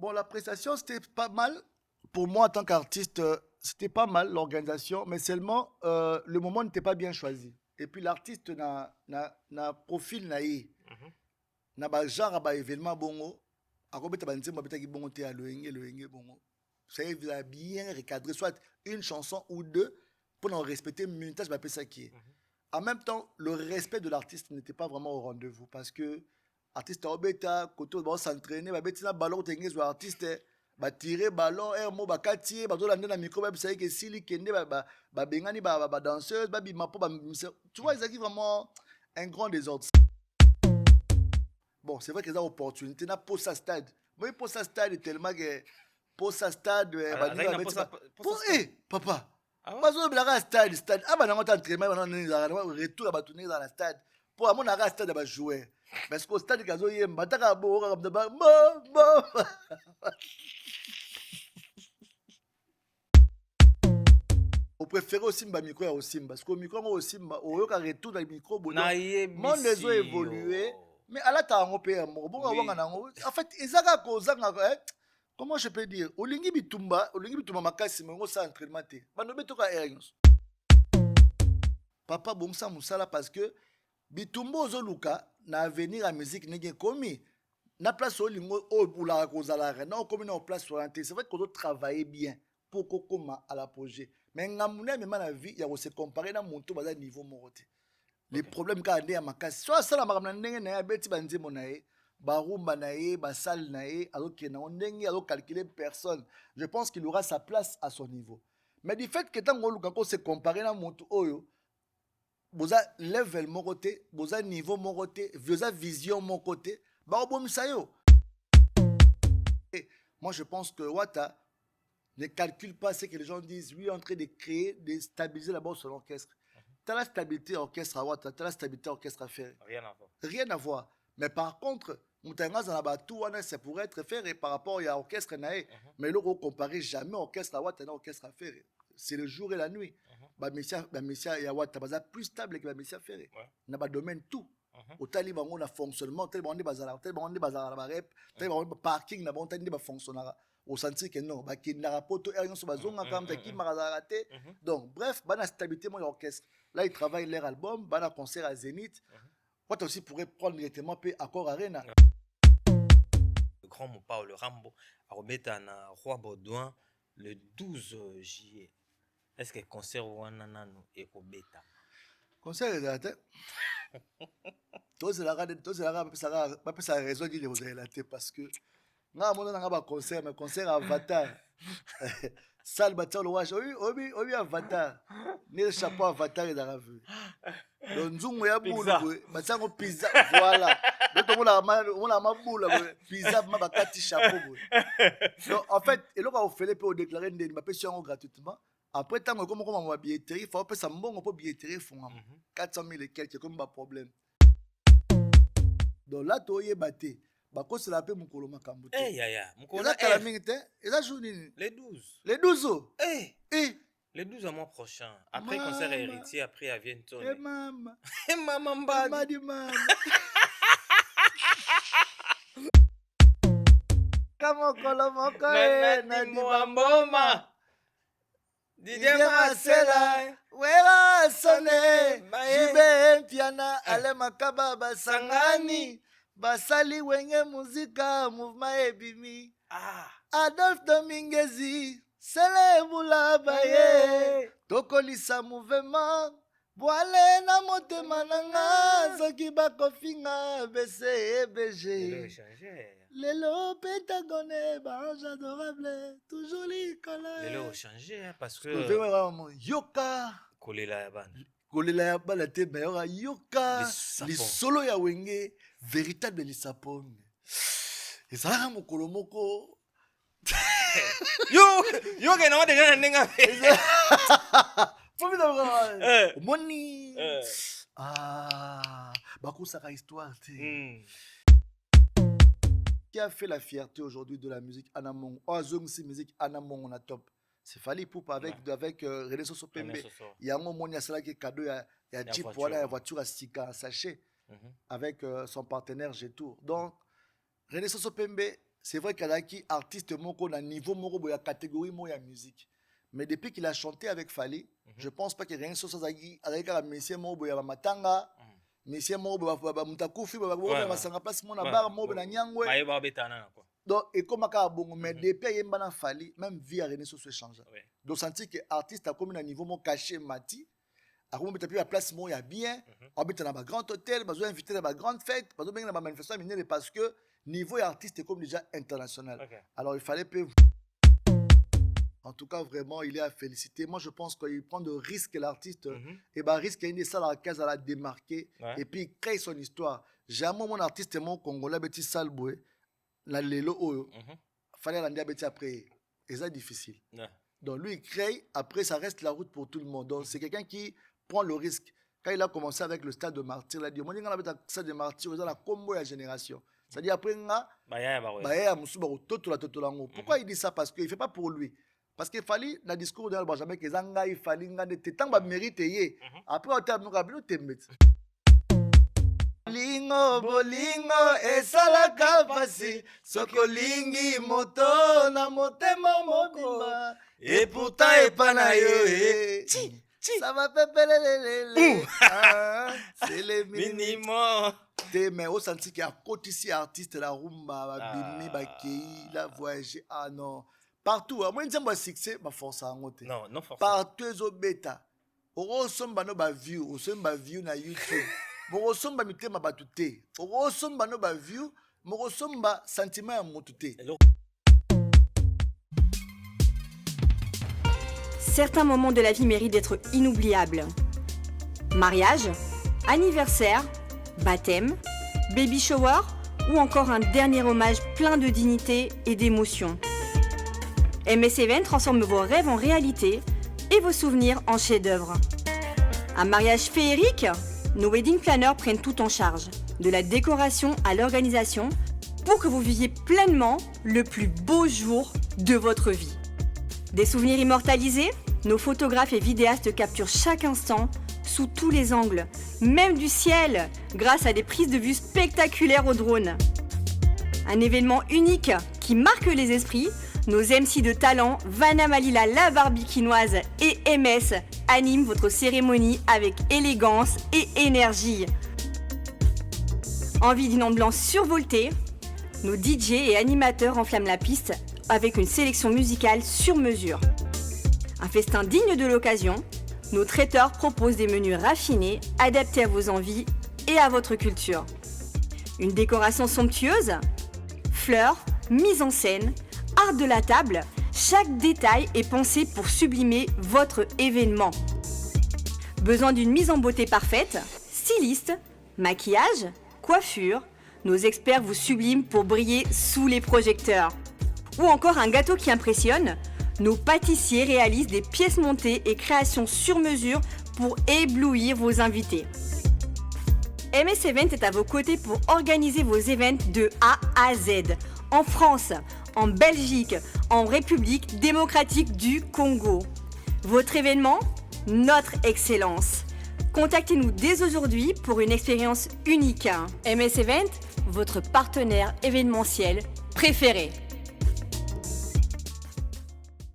Bon, la prestation, c'était pas mal. Pour moi, en tant qu'artiste, c'était pas mal l'organisation, mais seulement le moment n'était pas bien choisi. Et puis l'artiste n'a profil naïe. Mhm. Na ba genre ba événement bongo. Akobeta ba nzembo betaki bongo te à loenge bongo. Ça y est, vous avez bien recadré soit une chanson ou deux pour en respecter le minutage ba pesa qui est. Mhm. En même temps, le respect de l'artiste n'était pas vraiment au rendez-vous parce que artiste obeta koto ba s'entraîner ba betina ballon tengezo artiste ba tirer ballon un mot ba kati ba zola na micro ba ça que sili kende ba bengani ba danseuse ba bima po ba tu vois ils ont vraiment un grand désordre. Bon, c'est vrai qu'ils ont opportunité na pour sa stade. Moi pour sa stade tellement que pour sa stade ba ni ba beti ba pour papa. Ah ouais? Bazo blaka stade ah ba na ngota entraînement ba na retour ba tourner dans la stade pour amon na stade ba jouer parce que stade kazo yemba taka bo comme ba bo on préfère aussi mba micro ya osimba parce que micro ngo osimba oyoka retour dans le micro bodo monde les ont évolué mais à la tango pe mo bonga wanga nango en fait ezaka kozanga comment je peux dire olingi bitumba makasi mongo sa entraînement te bano betoka ernyos papa bomsa musala parce que bitumba ozoluka na avenir ya musique ndenge komi na place olingo obulaka kozalaka na okomi na place orienté c'est vrai qu'on doit travailler bien pour kokoma à l'apogée mais ngamuna mema na vie ya se comparer na monto baza niveau moko te les problèmes ka ande ya makasi so asala makambo na ndenge na ye abeti banzembo na ye barumba na ye basale na ye azokende nango ndenge azocalculer personne je pense qu'il aura sa place à son niveau mais du fait que ntango oluka ko se comparer na monto oyo boza level moko te boza niveau moko te boza vision moko te baobomisa yo. Moi je pense que Wata ne calcule pas ce que les gens disent. Lui est en train de créer, de stabiliser d'abord son orchestre. Tu as la stabilité orchestre à Wata, tu as la stabilité orchestre à faire. Rien à voir. Rien à voir. Mais par contre, c'est pour être fait par rapport à l'orchestre. Mais là, on ne compare jamais orchestre à Wata et orchestre à faire. C'est le jour et la nuit. Messia et Wata, c'est plus stable que Messia Ferré. Dans le domaine tout. Au taliban, on a fonctionnement, tellement on est bazar, tellement on est bazar, tellement on est parking, on est fonctionnaire. Au senti que non, qui n'a pas de rien sur bazonga comme qui m'a raté. Donc, bref, la stabilité mon orchestre. Là, il travaille leur album, il concert à Zénith. What aussi pourrait prendre directement puis accord Arena. Le grand Mopao, le Rambo, à remettre à Roi Baudouin le 12 juillet. Est-ce que le concert ou un nanan est au bêta? Concert est là. Tous les gars, pas ça raison de vous avez laté parce que na mon na ba concert mais concert Avatar. Salle batia le wash obi Avatar. Ni chapeau Avatar et dans vu. Donc nzungu ya boule batia ngo pizza voilà. Donc on a ma boule pizza ma bakati chapeau. Donc en fait, et là on fait pour déclarer une mapation gratuitement. Après tant que comme ma billetterie, il faut passer un bon pour billetterie font 400 000 et quelques comme pas problème. Donc là tu es batté. Bako c'est la paix mon coloma kambuté. Eh ya. Mon coloma calamité. Et ça joue les 12. Les 12. Les 12 mois prochain. Après concert héritier, après à Vienton. Eh maman. Eh maman bad. Maman. Kamo coloma koe na di mboma. Didier Marcela, wera sone, jibe mpiana, ale makaba basangani, basali wenge muzika, mouvement ebimi. Adolphe Dominguezi, sele bula baye, tokolisa mouvement, boale na motema nanga, soki bakofinga, bese ebege. Lelo Pentagone, barrage adorable, toujours l'icône. Lelo changé parce que yoka kolela ya bala te meilleur yoka les solo ya wenge véritable lisapon. Et ça mokolo moko yo ke na déjà ndinga moni bakusaka histoire te. Qui a fait la fierté aujourd'hui de la musique Anamong? Si musique Anamong on a top. C'est Fally Ipupa avec René Soso Pembe. Il y a un moment il y a cela qui est cadeau, il y a Jeep voilà, la voiture à Sika sachet avec son partenaire G-Tour. Donc René Soso Pembe c'est vrai qu'il y a qui artiste moko na niveau moko ya catégorie mo ya musique. Mais depuis qu'il a chanté avec Fally, je pense pas qu'il y ait rien sur ça avec un monsieur moko ya matanga, monsieur moko ba mutakufi ba masanga place mo na bar mo na nyangwe. Ba yeba betana quoi. Donc et comme ka bongo mais depuis yemba na Fally, même vie a René sur ce change. Donc senti que artiste a comme un niveau mo caché mati. Ako peut la place mo ya bien, on habite dans un grand hôtel, bazo invité dans une grande fête, bazo benga na manifestation minere parce que niveau artiste est comme déjà international. Alors il fallait peu. En tout cas, vraiment, il est à féliciter. Moi, je pense qu'il prend de risques, l'artiste. Et ben, risque, il y a ça dans la case à la démarquer. Et puis, il crée son histoire. Jamais mon artiste, mon Congolais, petit salboué, la lelo oyo. Fallait l'andi petit après. Et ça, difficile. Donc, lui, il crée. Après, ça reste la route pour tout le monde. Donc, c'est quelqu'un qui prend le risque. Quand il a commencé avec le stade de martyr, il a dit, moi, il a le stade de martyr, il a la combo de la génération. C'est-à-dire, après, pourquoi il dit ça? Parce qu'il ne fait pas pour lui. Parce qu'il fallait, dans le discours de Benjamin, il fallait que tant que mérite yé. Après, on t'a dit que Lingo, bolingo, esalaka pasi. Soko lingi, moto, na motema mobimba. Et pourtant, epa na yo, ça va pépélélélé. C'est le minimum. Mais au senti qu'il y a côté ici artiste, la rumba, bimi, bakei, la voyage. Ah non. Partout, moi, je dis succès, ma force à monter. Non, non forcément. Partout, au bêta. Au somba no ba view, au somba view na YouTube. Au somba mité ma batute. Au somba no ba view, au somba sentiment à motute. Certains moments de la vie méritent d'être inoubliables. Mariage, anniversaire, baptême, baby shower ou encore un dernier hommage plein de dignité et d'émotion. MS Event transforme vos rêves en réalité et vos souvenirs en chefs-d'œuvre. Un mariage féerique? Nos wedding planners prennent tout en charge, de la décoration à l'organisation, pour que vous viviez pleinement le plus beau jour de votre vie. Des souvenirs immortalisés? Nos photographes et vidéastes capturent chaque instant sous tous les angles, même du ciel, grâce à des prises de vue spectaculaires au drone. Un événement unique qui marque les esprits. Nos MC de talent, Vanna Malila, la barbikinoise et MS animent votre cérémonie avec élégance et énergie. Envie d'une ambiance survoltée? Nos DJ et animateurs enflamment la piste avec une sélection musicale sur mesure. Un festin digne de l'occasion? Nos traiteurs proposent des menus raffinés, adaptés à vos envies et à votre culture. Une décoration somptueuse? Fleurs, mise en scène, art de la table, chaque détail est pensé pour sublimer votre événement. Besoin d'une mise en beauté parfaite? Styliste, maquillage, coiffure, nos experts vous subliment pour briller sous les projecteurs. Ou encore un gâteau qui impressionne? Nos pâtissiers réalisent des pièces montées et créations sur mesure pour éblouir vos invités. MS Event est à vos côtés pour organiser vos événements de A à Z, en France, en Belgique, en République démocratique du Congo. Votre événement? Notre excellence. Contactez-nous dès aujourd'hui pour une expérience unique. MS Event, votre partenaire événementiel préféré.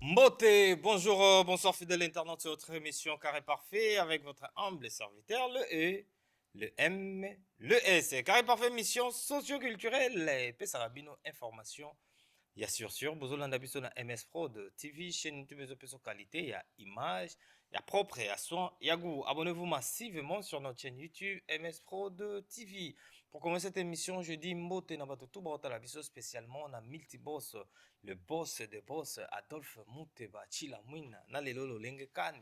Mbote, bonjour, bonsoir fidèles internautes sur votre émission Carré Parfait avec votre humble serviteur, le E, le M, le S. Carré Parfait, mission socio-culturelle, Pesarabino, information. Il y a sûr, Bozolanda Biso na MS Pro de TV, chaîne YouTube de qualité, il y a image, il y a propre et à soin. Il y a goût. Abonnez-vous massivement sur notre chaîne YouTube MS Pro de TV. Pour commencer cette émission, je dis Mbote Nabato Tubarota Biso spécialement, on a multiboss, le boss des boss, Adolphe Mouteba, Chila Mouina, Nalelo Lengekani.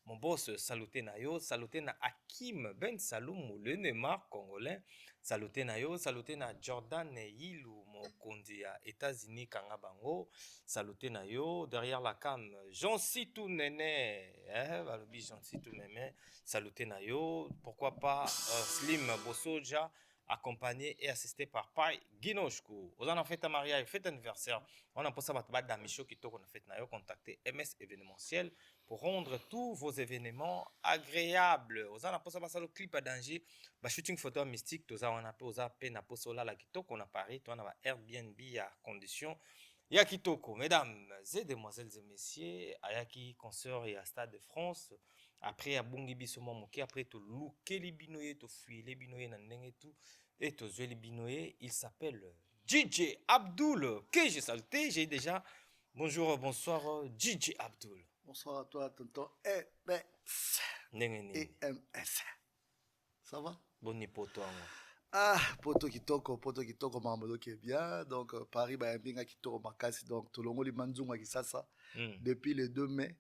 Mon boss, saluté na yo, saluté na Hakim Ben Saloum, le Neymar congolais. Saluté na yo, saluté na Jordan Yilou, mon kondi à États-Unis, Kangabango. Saluté na yo, derrière la cam, Jean Sitou Nene, Jean Sitou Nene. Saluté na yo, pourquoi pas Slim Bosoja, accompagné et assisté par Pai Guinochko. Aux en fait un mariage, fête anniversaire. On a pensé à Damicho qui t'a fait contacter MS événementiel pour rendre tous vos événements agréables. Aux en a pensé à le clip à danger, shooting photo mystique, tous on a posé à peine à poser là qui t'a qu'on a Paris, on a Airbnb à condition. Yakitoko, mesdames et demoiselles et messieurs, Ayaki concert et à Stade de France. Après à Bongi Bisomo Moké, après tout louké les binoyés, tout fuir les binoyés, nan tout, et tout jouer les binoyés, il s'appelle DJ Abdul. Que j'ai salté, j'ai déjà. Bonjour, bonsoir, DJ Abdul. Bonsoir à toi, tonton EMS. EMS. Ça va? Bon nipoto. Ah, poto kitoko, mambo qui est bien. Donc, Paris, bien kitoko makasi. Donc, tout le monde, manzunga qui ça. Depuis le 2 mai.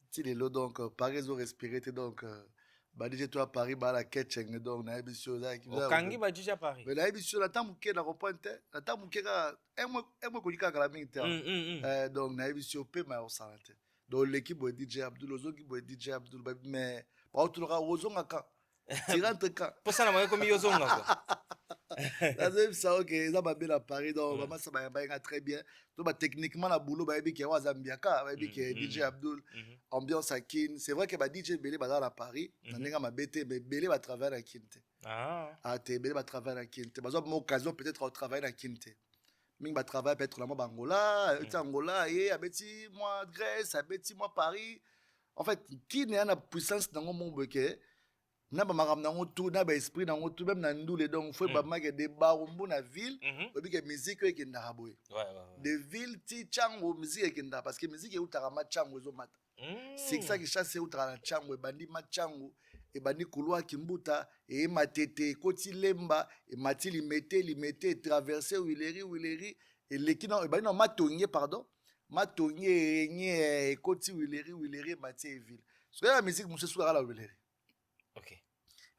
Si les lots, donc, Paris, ont respiré. Donc, déjà, toi, Paris, la ketcheng. Donc, na ebisio là. Kangi, déjà Paris. Mais na ebisio là, tant mouké, la repointe. La tant mouké, un kolika, la minute. Donc, na ebisio, pe, ma osalate. Donc, l'équipe, DJ Abdul, Ozo, qui DJ Abdul, mais, pas tout le monde, Ozo, ngaka. Tu rentres quand? Pour ça, on a comme Yozonga, quoi. La deuxième, ça, ok, ça va bien à Paris, donc vraiment, ça va très bien. Donc, techniquement, la boulot, il y a Zambiaka, il y a DJ Abdul, ambiance à Kin. C'est vrai que DJ Belé va dans Paris, mais Belé va travailler à Kinte. Ah, Belé va travailler à Kinte. Par exemple, mon occasion peut-être de travailler à Kinte. Ming va travailler peut-être dans Angola, Angola, et Abeti, moi, Grèce, Abeti, moi, Paris. En fait, qui n'est pas puissance dans mon monde, na ba maram nango tout na ba esprit nango tout même na ndule donc faut ba make des barumbu na ville obi que musique qui na raboye de ville ti chango musique qui na parce que musique utara ma chango zo mata c'est ça qui chasse utara na chango bandi ma chango e bandi couloir kimbuta e matete koti lemba e matili limete traverser wileri et lekina e bandi na matonye pardon matonye nye koti wileri matie ville so la musique monsieur soura la wileri. Ok.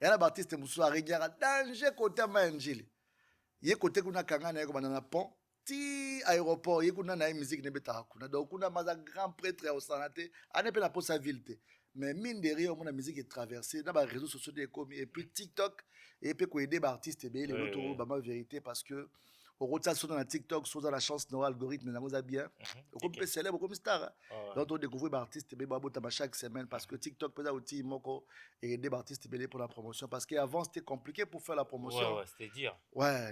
Il y a un artiste qui a danger côté Manjili. Il y a côté kuna kangana yako banana pont ti aéroport il y a kuna na musique ne beta kuna donc kuna maza grand prêtre au sanate ane pe na pour sa ville mais mine de rien mon musique est traversée dans les réseaux sociaux des commis et puis TikTok et puis ko aider ba artiste be les autres ba ma vérité parce que au rotation dans la TikTok sur la chance dans l'algorithme na moza bien comme peu célèbre comme star donc on découvre des artistes be babo tama chaque semaine parce que TikTok peut outil moko et des artistes belé pour la promotion parce qu'avant c'était compliqué pour faire la promotion c'était dire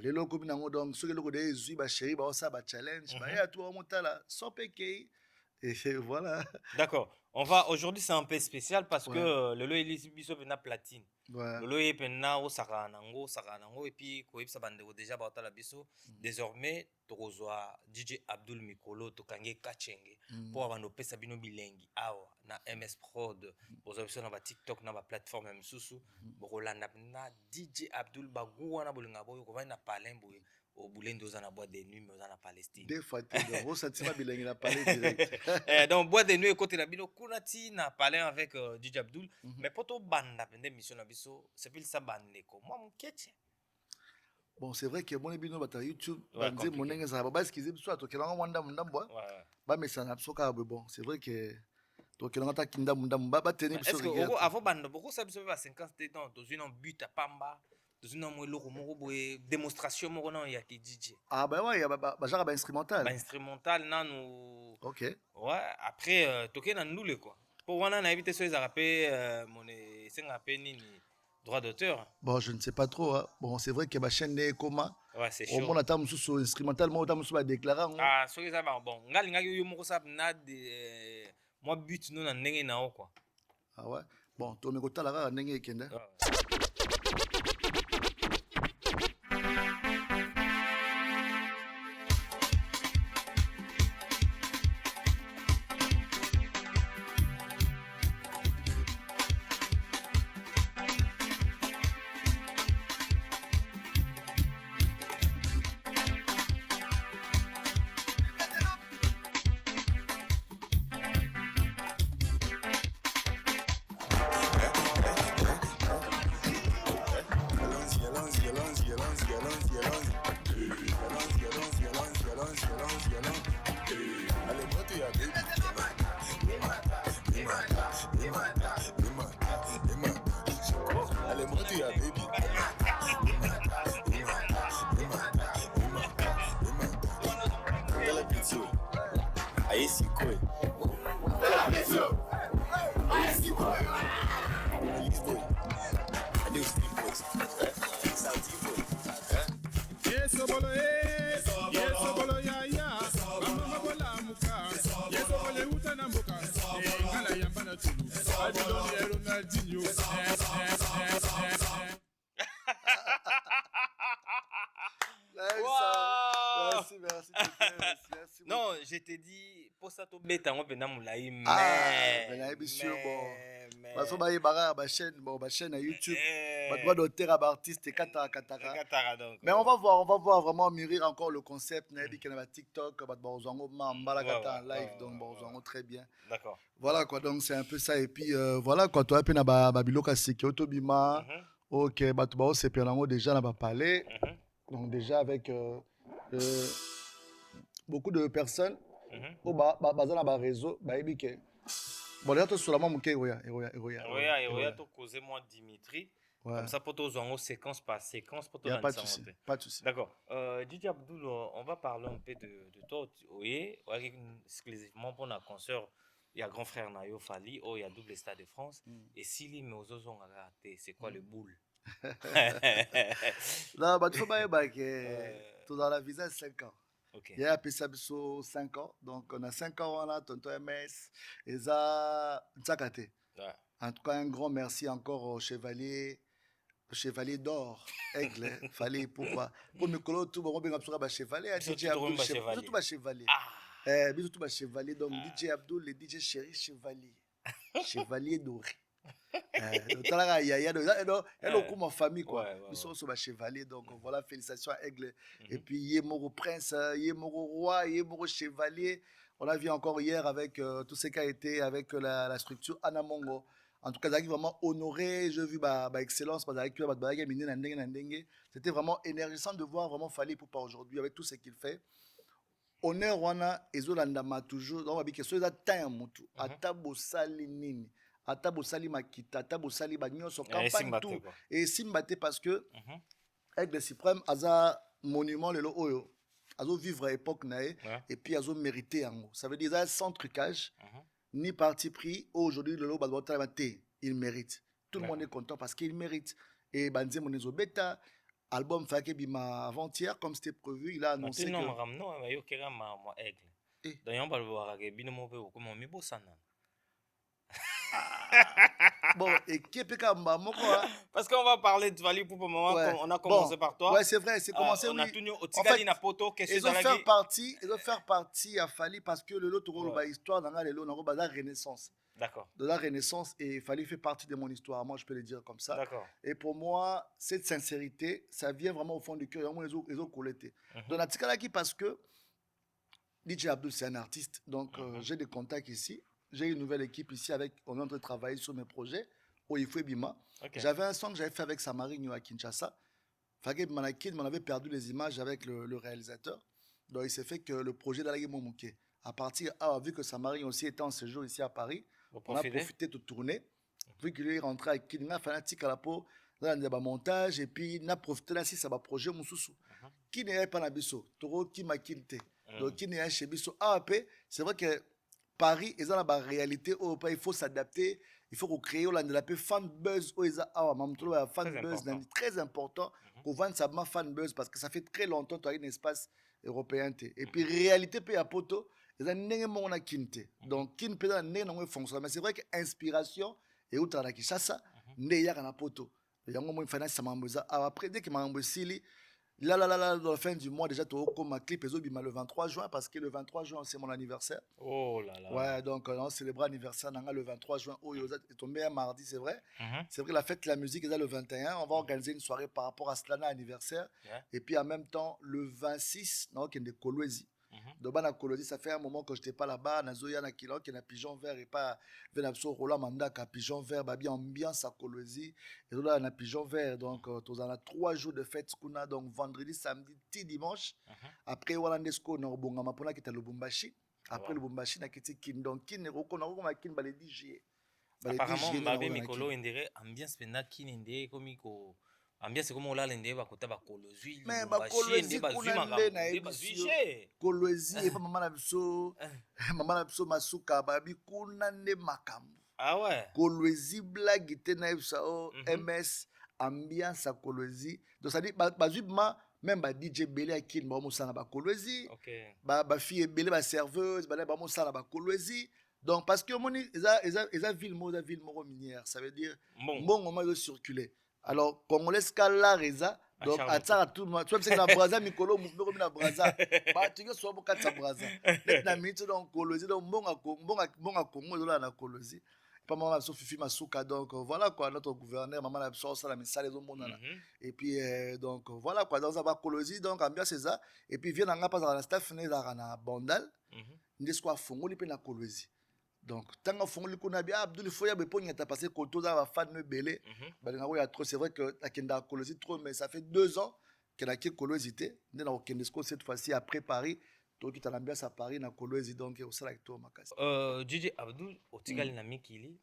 les locaux binango donc ceux qui locaux des zui ba chéri ba ça ba challenge ba ya toi monta là sans péquer et voilà. D'accord. Aujourd'hui c'est un peu spécial parce que le Elise Biso na platine. Le loyer penna au saranango et puis ko ipsa bande déjà ba la biso désormais tokozwa DJ Abdul Mikolo to kange kachenge pour avoir nos pesa bino bilengi awa na MS Prod pour option na ba TikTok na ba plateforme msusu bokolanda na DJ Abdul bagua na bolinga boyo ko va na palembo au Boulendo dans la boîte de nuit mais dans la Palestine. Des fois tu dois sentir bilingue na parler direct. Donc boîte de nuit côté la bino kunati na parler avec DJ Abdul mais poto banda pende mission na biso c'est pile ça bande ko moi mon kete. Bon c'est vrai que mon bino bata YouTube banze monenga za baba skize biso atokelanga mwanda mundambwa. Ba mesana biso ka bon c'est vrai que tokelanga ta kinda mundamba ba tenir biso. Est-ce que avant bande beaucoup ça biso ba 50 ans dans une but à Pamba. Démonstration il y a qui DJ. Ah bah ouais, il y a genre instrumental. Instrumental nan OK. Ouais, après toquer nan nous quoi. Pour on a invité sur les rappels mon c'est rappel nini droit d'auteur. Bon, je ne sais pas trop hein. Bon, c'est vrai que ma chaîne est comment. Ouais, c'est chaud. On attend sur instrumental moi on va déclarer. Ah, so ça bon, ngali yo moko ça na de moi but nous na ndenge na quoi. Ah ouais. Bon, to me kota la ndenge kenda. Wow! Merci, merci beaucoup. Non, je t'ai dit, pour ça, tu bêta, on peut n'amoulaï, mais bien sûr, bon. Parce que ma chaîne à YouTube, ma droit d'auteur à artiste et katara. Mais on va voir vraiment mûrir encore le concept. Nabi qui est TikTok, Barzango, Mambala Kata en live, donc Barzango très bien. D'accord. Voilà quoi, donc c'est un peu ça. Et puis voilà quoi, toi, puis na Babiloka Siki, Otobima, ok, Batubao, c'est déjà na parler. Donc déjà avec beaucoup de personnes, au bazar na réseau, Baibike. Bon, là, tu es sur la main, Eroya, tu causes moi Dimitri. Ouais. Comme ça, pour toi, on séquence par séquence pour Il n'y toi. a pas de souci. Pas de souci. D'accord. DJ Abdoul, on va parler un peu de toi. Oui, exclusivement pour notre concert. Il y a grand frère Nayo Fali, il y a double Stade de France. Et s'il y a raté, c'est quoi le boule? Là, il faut que tu dans la visa 5 ans. Okay. Il y a appelé ça 5 ans. Donc, on a 5 ans, on a tonton MS, et ça, Tsakate. Ouais. En tout cas, un grand merci encore au chevalier d'or, aigle, fallait pourquoi. Pour me coller tout, on va chevalier, DJ Abdoul, tout chevalier. Tout chevalier, donc DJ Abdoul, le DJ chéri chevalier. Chevalier doré. Il y a beaucoup ma famille quoi. Ils sont sur ma chevalier, donc voilà, félicitations à Aigle. Et puis Yemoro Prince, Yemoro Roi, Yemoro Chevalier. On a vu encore hier avec tout ce qui a été avec la structure Anamongo. En tout cas, ils ont vraiment honoré. J'ai vu excellence. C'était vraiment énergisant de voir vraiment Fali Poupa aujourd'hui avec tout ce qu'il fait. Honneur wana ezolandama toujours. Donc on va dire que ceux qui ont mutu atabo sali nini. Ata bosali makita, ata bosali bagnoso campagne tout et simbate parce que avec le suprême aza monument lelo oyo azo vivre à époque nae et puis azo mériter yango. Ça veut dire sans trucage ni parti pris. Aujourd'hui lelo bazota maté, il mérite. Tout le monde est content parce qu'il mérite. Et banze monezo beta album Fake Bima avant-hier comme c'était prévu, il a annoncé que bon, et qui est parce qu'on va parler de Fali pour le moment, on a commencé par toi. Ouais, c'est vrai, c'est commencé. On a oui. En fait, ils ont faire partie à Fali parce que le lot de l'histoire dans la Renaissance. D'accord. De la Renaissance, et Fali fait partie de mon histoire. Moi, je peux le dire comme ça. D'accord. Et pour moi, cette sincérité, ça vient vraiment au fond du cœur. Les autres collectés. Donc, la parce que DJ Abdoul, c'est un artiste. Donc, j'ai des contacts ici. J'ai une nouvelle équipe ici avec, on est en train de travailler sur mes projets au Ifoué Bima. J'avais un son que j'avais fait avec Samarino à Kinshasa. Fagé Manakin m'en avait perdu les images avec le réalisateur. Donc il s'est fait que le projet d'Alagé Momouké. À partir, vu que Samarino aussi était en séjour ici à Paris, on a profité de tourner. Vu qu'il est rentré avec Kinga Fanatique à la peau, dans un montage, et puis il a profité là si ça va projet Moussoussou. Qui n'est pas Nabiso, Toro qui m'a quitté. Donc qui n'est chez Bisso. C'est vrai que Paris est dans la réalité où il faut s'adapter, il faut créer la fan buzz fan buzz très important pour vendre sa fan buzz parce que ça fait très longtemps que tu as un espace européen et puis réalité peut à poto ils ont n'engagé mon akinte donc qui ne peut pas n'engagé fonctionner mais c'est vrai que inspiration et outre la Kinshasa n'ayant qu'un poto il y a un moment il faut ça m'embêter après dès que m'embêter là, dans la fin du mois, déjà, tu as comme ma clip le 23 juin, parce que le 23 juin, c'est mon anniversaire. Oh là là. Ouais, donc on célèbre l'anniversaire le 23 juin. Oh, c'est tombé un mardi, c'est vrai. C'est vrai, la fête de la musique est là le 21. On va organiser une soirée par rapport à cela, anniversaire. Et puis en même temps, le 26, qui est de Kolwezi. Donc, à Kolwezi, ça fait un moment que je n'étais pas là-bas. Nazoya, na Kilo, qui est un pigeon vert et pas Venapso, Roland Manda, qui pigeon vert, bien ambiance à Kolwezi. Et là, on a pigeon vert. Donc, on a 3 jours de fête. Donc, vendredi, samedi, dimanche. Après, on a un esco, on a un peu de Lubumbashi. Après, Lubumbashi, on a quitté Kin. Donc, Kin, on a Kin, le 10 juillet. Apparemment, Mabé Mikolo, on dirait ambiance, mais Kin, comme ambiance comme là l'endé ba kota ba kolozwi mais Lubumbashi, bakolwezi nde bazwi kuna nde makambo, na nde yebi bazwi sio che. kolwezi epa mama na biso mama na biso masuka babi kuna nde makambo Ah ouais. kolwezi blague te na yebi sao Mhm. ms ambiance ya kolwezi donc c'est-à-dire bazwi ma même ba DJ belé akini ba mosala ba kolwezi Ok. ba fille belé ba serveuse ba mosala ba kolwezi donc parce que moni eza ville moko minière ça veut dire Bon. mbongo ma circuler alors congolais kala reza donc Acharne ataka tout moi tu sais na braza mikolo mukoko na braza ba tu so bo katsa braza net na minute donc kolwezi donc mbonga kongo zo na kolwezi pas maman so fifi masuka donc voilà quoi notre gouverneur maman la so la misale zo monana et puis donc voilà quoi dans ba kolwezi donc ambiance c'est ça et puis vient nga pas dans la staff ne na bandal ndesko afongoli pe na kolwezi donc tanga fongoli kuna bi Abdul Foya be ponya ta passé koto za ba fan ne belé balinga ya trop c'est vrai que akenda kolwezi trop mais ça fait 2 ans que la kolwezi te ndena okendesko cette fois-ci après Paris donc tu as l'ambiance à Paris na kolwezi donc au sala to makasi DJ Abdul otikali na mikili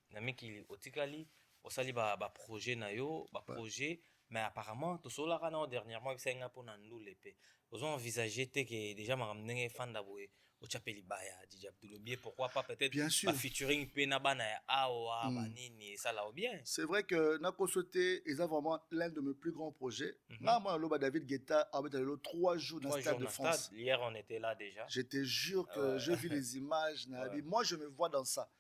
otikali osali ba projet na yo ba projet mais apparemment to sola kana dernièrement ça nga pona ndule pe os envisager te que déjà ma ramener fan d'aboué au chapeli baya DJ Abdul bien pourquoi pas peut-être ba featuring pe na bana ya awa banini ça là bien c'est vrai que na consulté est vraiment l'un de mes plus grands projets moi loba David Guetta avait le 3 jours dans le Stade de France hier on était là déjà je te jure que je vis les images moi je me vois dans ça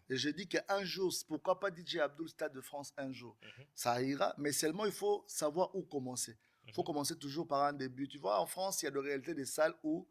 et je dis qu'un jour pourquoi pas DJ Abdul Stade de France un jour ça ira mais seulement il faut savoir où commencer il faut commencer toujours par un début tu vois en France il y a de réalité des salles où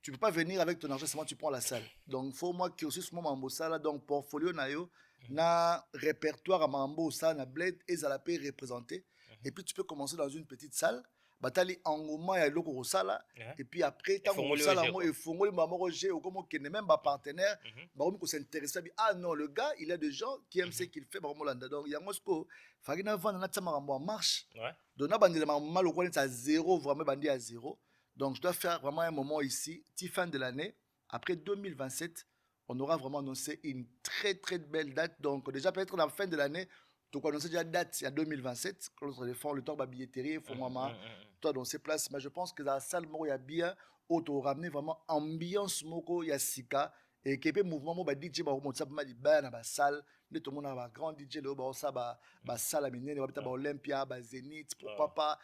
tu peux pas venir avec ton argent seulement tu prends la salle donc faut moi qui aussi ce moment là donc portfolio na yo na répertoire à mambo ça na bled et ça la paix représenté et puis tu peux commencer dans une petite salle batali engouement ya loko kosala et puis après tant que ça là moi et fongoli mamoro j'ai ou comme que même ba partenaire ba ko s'intéresser ah non le gars il a des gens qui aiment ce qu'il fait ba molanda donc ya ngosko fagina vendre na tsama mambo en marche donc na bandela mamalo ko à zéro vraiment bandi à zéro. Donc, je dois faire vraiment un moment ici, fin de l'année. Après 2027, on aura vraiment annoncé une très, très belle date. Donc, déjà, peut-être la fin de l'année, donc on annonce déjà la date, il y a 2027. Quand on défend le temps de la billetterie, il faut maman, toi, dans ces places. Mais je pense que dans la salle, il y a bien, auto ramener vraiment ambiance, il y a Sika. Et qu'il y a un mouvement, DJ, il y a une salle. Tout le monde a un grand DJ, il y a une salle, il y a Olympia, Zénith, pourquoi pas.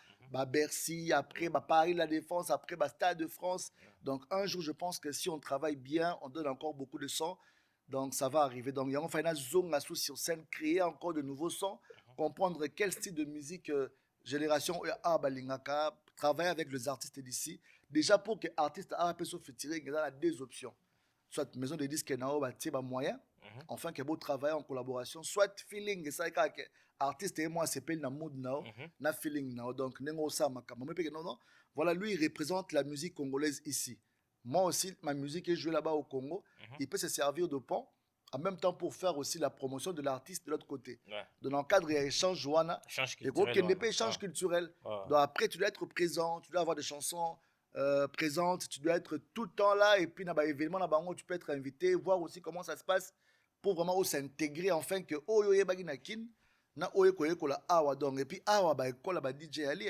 Bercy, après Paris La Défense, après Stade de France. Donc un jour, je pense que si on travaille bien, on donne encore beaucoup de sons. Donc ça va arriver. Donc il y a une zone sur scène, créer encore de nouveaux sons, comprendre quel style de musique génération Balingaka, travailler avec les artistes d'ici. Déjà pour que artistes puissent se featuring, il y a deux options. Soit maison de disques moyen, enfin que beau travailler en collaboration, soit feeling, ça artiste et moi c'est pas na mood now na feeling now donc nengo ça makama non voilà lui il représente la musique congolaise ici moi aussi ma musique est jouée là-bas au Congo il peut se servir de pont en même temps pour faire aussi la promotion de l'artiste de l'autre côté donc dans le cadre il y a échange joana et gros qu'il n'est pas échange culturel donc après tu dois être présent tu dois avoir des chansons présentes tu dois être tout le temps là et puis dans un événement là bango tu peux être invité voir aussi comment ça se passe pour vraiment s'intégrer enfin que oyo yebagi na kin na oye koyekola awa donc et puis awa ba école ba DJ ali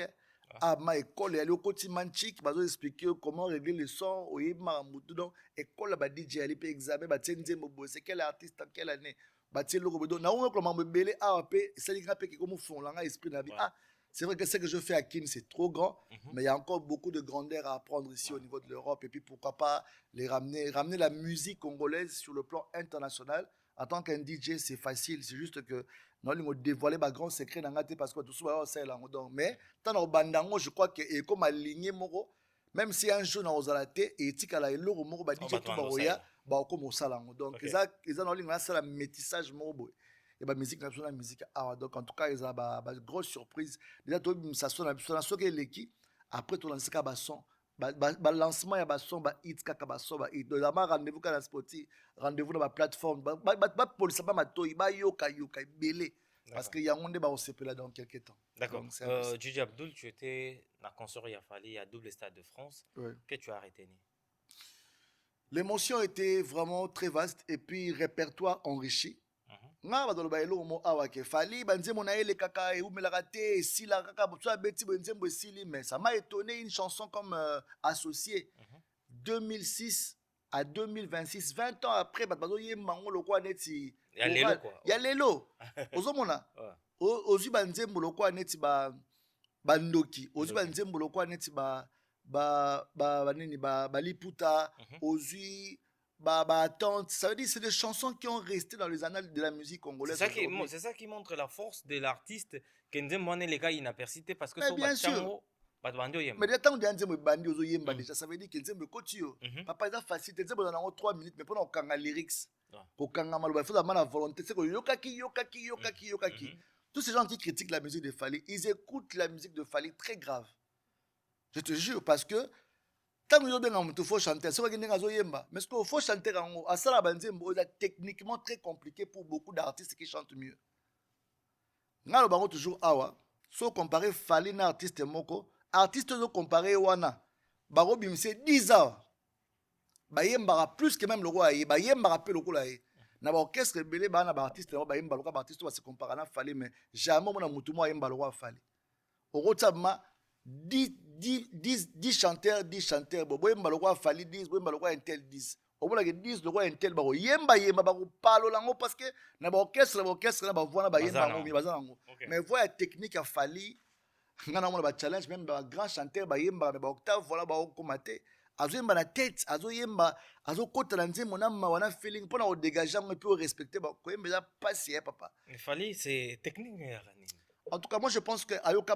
ma école ali okoti manchik bazo expliquer comment régler le son oye mamutu donc école ba DJ ali pe examen ba tsenze mobo c'est quel artiste en quelle année ba tielo ko do na on ko mambe belé awa pe c'est grave pe comme fond là esprit na vie c'est vrai que ce que je fais à Kin c'est trop grand mais il y a encore beaucoup de grandeur à apprendre ici au niveau de l'Europe et puis pourquoi pas les ramener la musique congolaise sur le plan international. En tant qu'un DJ, c'est facile. C'est juste que nous allons dévoiler ma grand secret dans la tête parce que tout ça, c'est là. Mais tant au bandango, je crois que et comme aligné moro, même si un jour dans la tête et tikala et l'euro moro ba DJ tout baroya, ba comme ça là. Donc ils ont ligne là c'est la métissage moro. Et ba musique nationale musique donc en tout cas ils ont ba grosse surprise. Déjà toi ça sonne ce que l'équipe après tout lancer ba son lancement ya ba son ba hit kaka ba son ba hit donc rendez-vous kana sportif rendez-vous dans la plateforme ba police ba matoi ba yoka belé parce que yango nde ba osepela dans quelques temps. D'accord. DJ Abdul, tu étais na concert Yafali à double Stade de France que tu as retenu. L'émotion était vraiment très vaste et puis répertoire enrichi. nga batoloba eloko mo awa ke fali banzembo na ele kaka eumelaka te esila kaka so abeti bonzembo esili, mais ça m'a étonné une chanson comme associée 2006 à 2026, 20 ans après bato bazoyemba ngo lokwa neti Ya lelo quoi. ya lelo ozomona ozwi banzembo lokwa neti bandoki ozwi banzembo lokwa neti nini baliputa ozwi attente, ça veut dire c'est des chansons qui ont resté dans les annales de la musique congolaise. C'est ça qui montre la force de l'artiste. Kenze Mwane les gars inapercité parce que mais bien sûr. Mais dès temps de nzembo bandi ozo yemba déjà, ça veut dire que nzembo kotio. Papa ça facile, nzembo dans 3 minutes mais pendant okanga lyrics. Okanga maloba, il faut avoir la volonté, c'est que yokaki. Tous ces gens qui critiquent la musique de Fally, ils écoutent la musique de Fally très grave. Je te jure, parce que tant que il faut chanter, c'est mais ce qu'il faut chanter, c'est techniquement très compliqué pour beaucoup d'artistes qui chantent mieux. Nous toujours awa, so comparer Fally na artiste moko, artiste so comparer wana, baro bimse 10 ans. Bayembara plus que même le roi, bayembara peu le roi. Na ba orchestre belé ba na ba artiste ba bayemba loka ba artiste ba se comparer na Fally, mais jamais mon mutu mo ayemba le roi Fally. Au rotabma 10 chanteurs, 10 chanteurs. Bon, le roi Fally 10, le roi Intel 10. Au bout de 10, le roi Intel, yemba, parle lango parce que na ba orchestre, na ba voix, na ba yemba, mais voix technique à Fally, na ba challenge, même ba grand chanteur, ba yemba, ba octave, voilà, ba okomate. Azo yemba na tête, azo yemba, azo kota na nzembo na ma wana feeling, pour na dégager, on peut respecter, ba ko yemba pas si papa. Mais Fally, c'est technique. En tout cas, moi je pense que Ayoka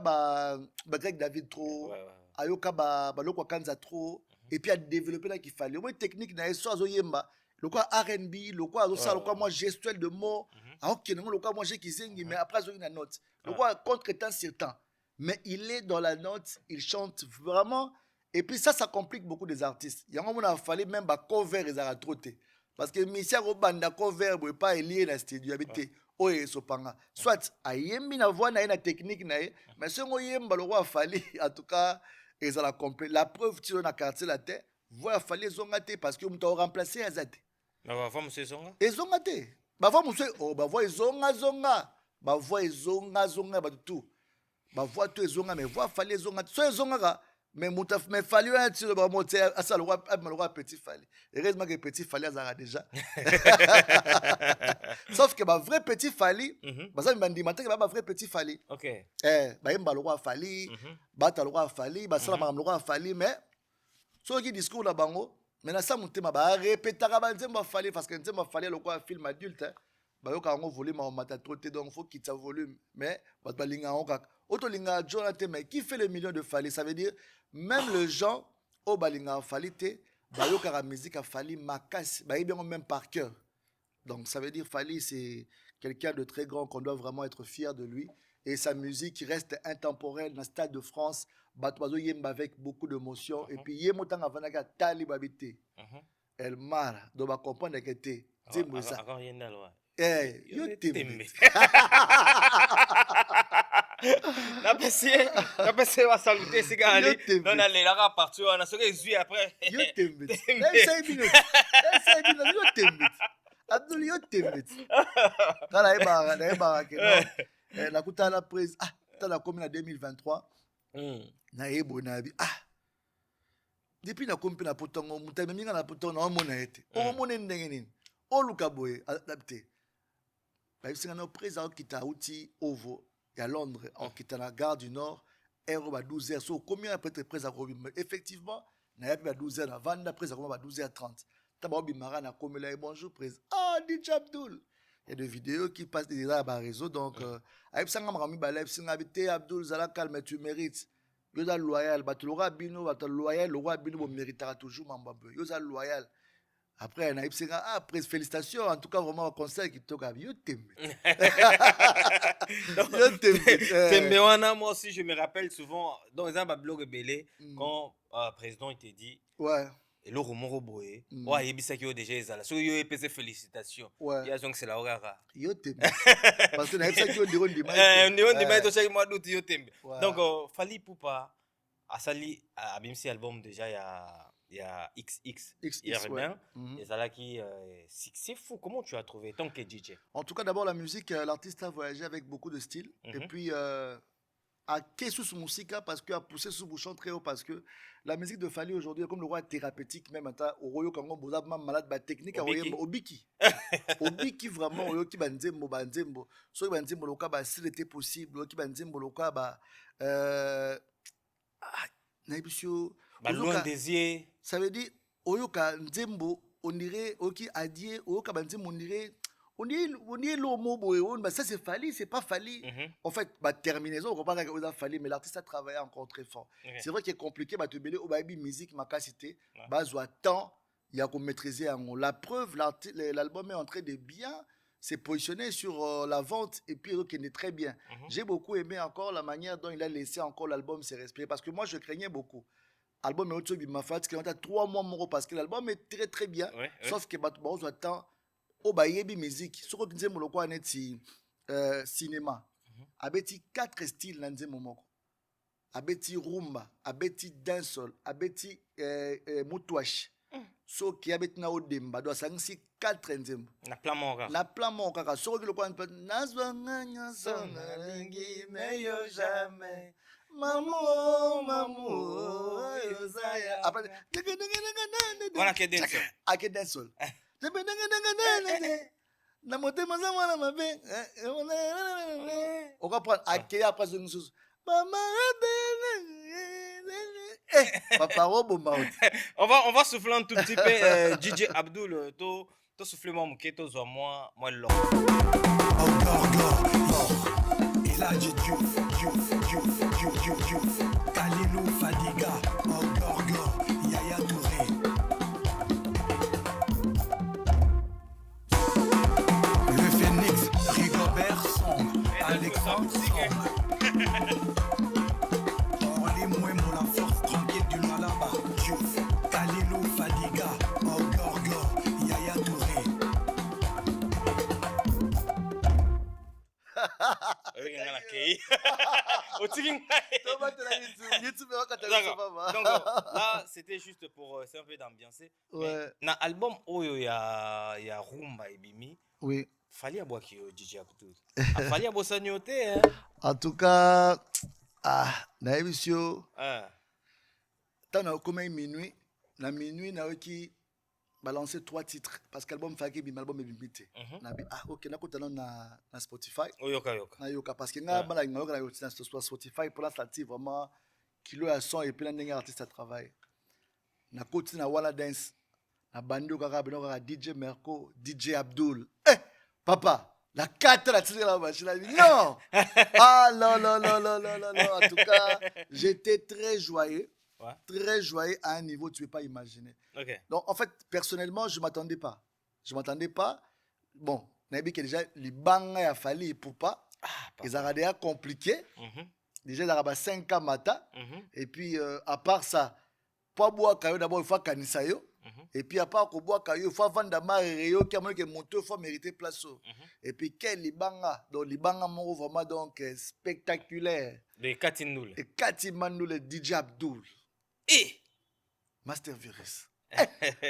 Greg David trop, Ayoka Lokwa Kanza trop, et puis à développer là qu'il fallait. Moi technique na eso azo yemba, lokwa R&B, lokwa azo ça, lokwa moi gestuel de mots, alors que lokwa moi j'ai kizengi, mais après azo une note, lokwa contre-temps sur temps. Mais il est dans la note, il chante vraiment, et puis ça complique beaucoup des artistes. Il y a un moment où il fallait même cover les aratrotés, parce que Missia Robanda cover ne peut pas lier la studio habité. Oye sopanga soit ayembi na voix na technique na mais ce ngo yemba le roi Fally en tout cas ezala complet. La preuve tu na quartier la terre voix Fally ezongate parce que mto remplacer azate na ba femme se zonga ezongate ba voix mso ba voix zonga ba voix zonga ba tout ba voix tout ezonga mais voix Fally ezonga so ezonga mais mutaf mais Fally un tu ba monter à ça le roi petit Fally heureusement que petit Fally azara déjà. Sauf que ma vrai petit Fally, ça me dit maintenant que ma vrai petit Fally. OK. Ba yemba le roi Fally, bata le roi Fally, ba sala le roi Fally, mais so qui discours na bango, mais na ça mutema ba répéter ba nzemba Fally parce que nzemba Fally le quoi film adulte, ba yo ka ngo volume en mata trop donc faut quitter volume, mais ba linga on ka auto linga Jonathan mais qui fait les millions de Fally, ça veut dire même le gens au balinga Fally te ba yo ka musique a Fally makas, ba bien même par cœur. Donc ça veut dire Fally c'est quelqu'un de très grand qu'on doit vraiment être fier de lui et sa musique reste intemporelle dans le Stade de France. Batwazo yemba avec beaucoup d'émotion et puis yemotanga vanaka tali babité. Elle mara donc ba comprendre que té. Dis-moi ça. Yo t'aime. Na passé va saluter ces gars là. On a les là partout on a ce que je après. Yo t'aime. Laisse yo t'aime. Abdul yo t'aime. Kala eba ke non. La kuta la prise la commune en 2023. Na ebo na bi depuis na kompi na potongo mutame minga na potongo na omona ete. Omona ndenge nini? Oluka boye adapté. Ba isinga no président kita uti ovo à Londres, en quittant la gare du Nord, aéro à 12h. So, combien peut être près à effectivement, n'a pas à 12h, avant d'après à 12h30. Tababi Mara n'a comme là, bonjour, président. Ah, DJ Abdul. Il y a des vidéos qui passent déjà à réseau, donc, avec ça, on m'a mis balai, si on habite Abdul, Zala calme, tu mérites. Yosa loyal, bah, tu l'auras bino, bah, tu loyal, le roi bino, méritera toujours, mambabe. Yosa loyal. Après, on a eu félicitations. En tout cas, vraiment, un conseil qui toque à Yo t'aime. Moi aussi, je me rappelle souvent, dans un blog belé, quand le président était dit, ouais. Et le rumor boé, ouais, il y a déjà ça. So yo épais félicitations. Il y a donc c'est la hora. Yo t'aime. Parce que na ça qui on dit on dit. On dit mais chaque mois d'août yo t'aime. Donc Fally Ipupa a sali abimsi album déjà il y a il y a XX XX, urbain, ouais. Mhm. et ça qui c'est fou. Comment tu as trouvé tant que DJ? En tout cas, d'abord, la musique, l'artiste a voyagé avec beaucoup de styles. Et Mhm. puis, a quai sous son musique, parce que a poussé sous bouchon très haut, parce que la musique de Fally aujourd'hui, comme le roi thérapeutique, même, au Royo Kango, Boza, malade, technique, Obiki. Obiki. Obiki, vraiment, Oyo ki banzembo, banzembo. So, banzembo, loka, s'il était possible, Oyo ki banzembo, loka, naibisio, Loin des yeux. ça veut dire, Oyoka Nzembo, on dirait, Oki Adie, Oyoka Banzembo, on dirait l'homo, ça c'est Fally, c'est pas Fally. Mhm. En fait, terminaison, on comprend qu'on a Fally, mais l'artiste a travaillé encore très fort. Ok. C'est vrai qu'il est compliqué, te belé, au baby musique, ma cité, Ouais. bazoa temps, il y a qu'on maîtriser en la preuve, l'album est en train de bien s'est positionné sur la vente et puis il est très bien. Mhm. J'ai beaucoup aimé encore la manière dont il a laissé encore l'album se respirer parce que moi je craignais beaucoup. Album est autre ma fat qui a 3 mois mon parce que l'album est très très bien. Ouais, Sauf que bon attend au bayebi musique sur que nzembo lokwa neti cinéma. Abeti 4 styles na nzembo moko. Abeti rumba, abeti dancehall, abeti mutwash. So qui abeti na odemba do sangisi 4 nzembo. Na plan mort. Na plan mon kaka so ki lokwa nazwanga nyasanga lengi meyo jamais. Maman, maman, Yosaya. Après, On a que des seuls. à que d'un seul. Na motema za mwana mabe. On va prendre à que après ce nous. Maman, papa robo maot. On va souffler un tout petit peu. DJ Abdul, to souffler moi mouké, to zo moi l'or. Il a dit Diouf, Kalilou Fadiga, Ogorgo, Yaya Touré. Le Phénix, Rigobert Song, Alexandre Song. Orly Mouemo, la force tranquille du Malaba. Diouf, Kalilou Fadiga, Ogorgo, Yaya Touré. Donc là, c'était juste pour c'est un peu d'ambiancer. Ouais. Dans l'album, il y a Rumba et Bimi. Oui. Fallait aboire qui DJ Abdul. Fallait aboire ça nyoté. En tout cas, na émission, tant na comme minuit, na qui balancer 3 titres parce que l'album Fake Bim album est limité. Ok, na kotana na Spotify. Yoka. Na yoka parce que nga bala nga yoka na Spotify pour la sortie vraiment kilo à son et puis là n'enga artiste à travail. Na côté na Wala Dance na bando kaka bino kaka DJ Merco, DJ Abdul. Papa, la 4 la tiré la machine non. Non. En tout cas, j'étais très joyeux. Ouais. Très joyeux à un niveau que tu ne peux pas imaginer. Ok. Donc, en fait, personnellement, je ne m'attendais pas. Bon, Nabi qui déjà, les bangs a fallu pour pas. Ils ont déjà compliqué. Déjà, il y a 5 ans matin. Et puis, à part ça, pour boire kayo, d'abord, il faut kanisa yo. Et puis, à part pour boire kayo, il faut vendre ma réyo qui a monté que monter, il faut mériter place. Et puis, quel libanga. Donc, libanga, mon vraiment donc spectaculaire. Les Katindoul. Et Katimanou, le DJ Abdul. Et Master Virus.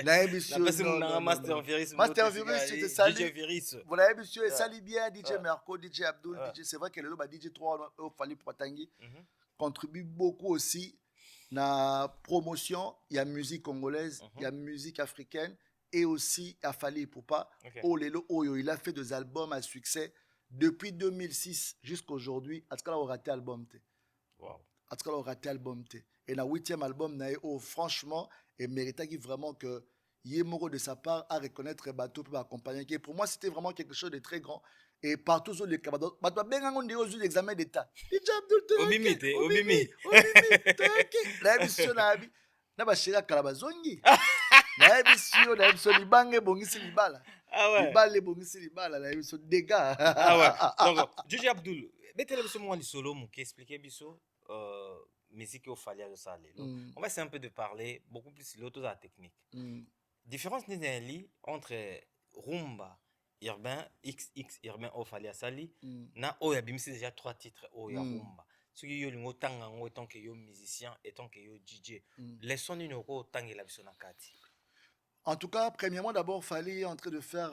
Master Virus. Master Virus, c'était ça. DJ Virus. Voilà, monsieur, et salut bien, DJ Merco, DJ Abdul, DJ. C'est vrai que le DJ 3, il fallait pour Tanguy, contribue beaucoup aussi à la promotion. Il y a musique congolaise, il y a musique africaine et aussi à Fali Poupa. Il a fait des albums à succès depuis 2006 jusqu'à aujourd'hui. En tout cas, il a raté album. Wow. En tout cas, il a raté album. Et dans le 8e album, franchement, il méritait vraiment que Yemoro de sa part à reconnaître le bateau pour accompagner. Pour moi, c'était vraiment quelque chose de très grand. Et partout sur le Cabado, on dit aux l'examen d'État. Obimi. La émission na ba shira kalabazongi. La émission libange bongisi libala. Ah ouais. Libala bongisi libala la émission dégâts. Ah ouais. Donc DJ Abdul, mettez-le sur moi le solo mon qui expliquait biso musique au fallait de ça. On va essayer un peu de parler beaucoup plus l'auto la technique. Différence entre rumba urbain XX urbain au fallait sali na o ya bimisi déjà 3 titres o ya rumba. Ce qui est le temps tant que yo musicien et tant que yo DJ. Les sons du noko tant que la vision na kati. En tout cas, premièrement, d'abord, il fallait en train de faire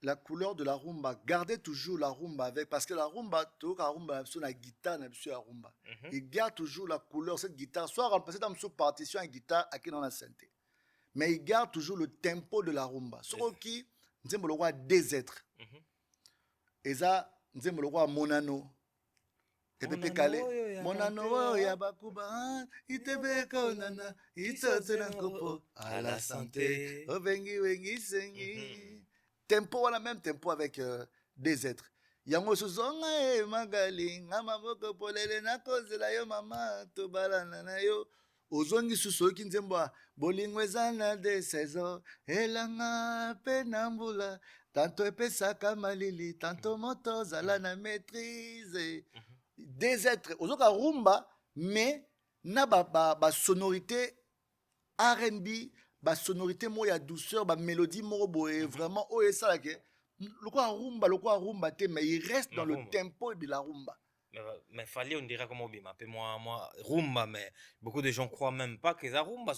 la couleur de la rumba. Gardez toujours la rumba avec, parce que la rumba, tu la rumba, sur la guitare, sur la rumba. Il garde toujours la couleur, cette guitare, soit remplacée dans une partition à guitare, à qui dans la synthé. Mais il garde toujours le tempo de la rumba. Ce qui, nous avons le roi des êtres. Et ça, nous avons le roi Monano. Et puis calé. Monano, yabakuba, itebeka nana, itotena kopo, à la santé, obengi wengi sengi. Tempo, on a même tempo avec des êtres. Yango suzonga e magali, ngamaboko polele na kozela yo mama, tobalana na yo. Ozongi suso ki nzemba, bolingwezana de saison, elanga penambula, tanto epesaka malili, tanto moto zala na maîtrise. Des êtres, ozoka rumba, mais na ba sonorité R&B, ba sonorité moya douceur, ba mélodie moro boye, vraiment oh et ça que le quoi rumba te, mais il reste dans le tempo de la rumba. Mais fallait on dirait comment bien moi rumba, mais beaucoup de gens croient même pas que ça rumba.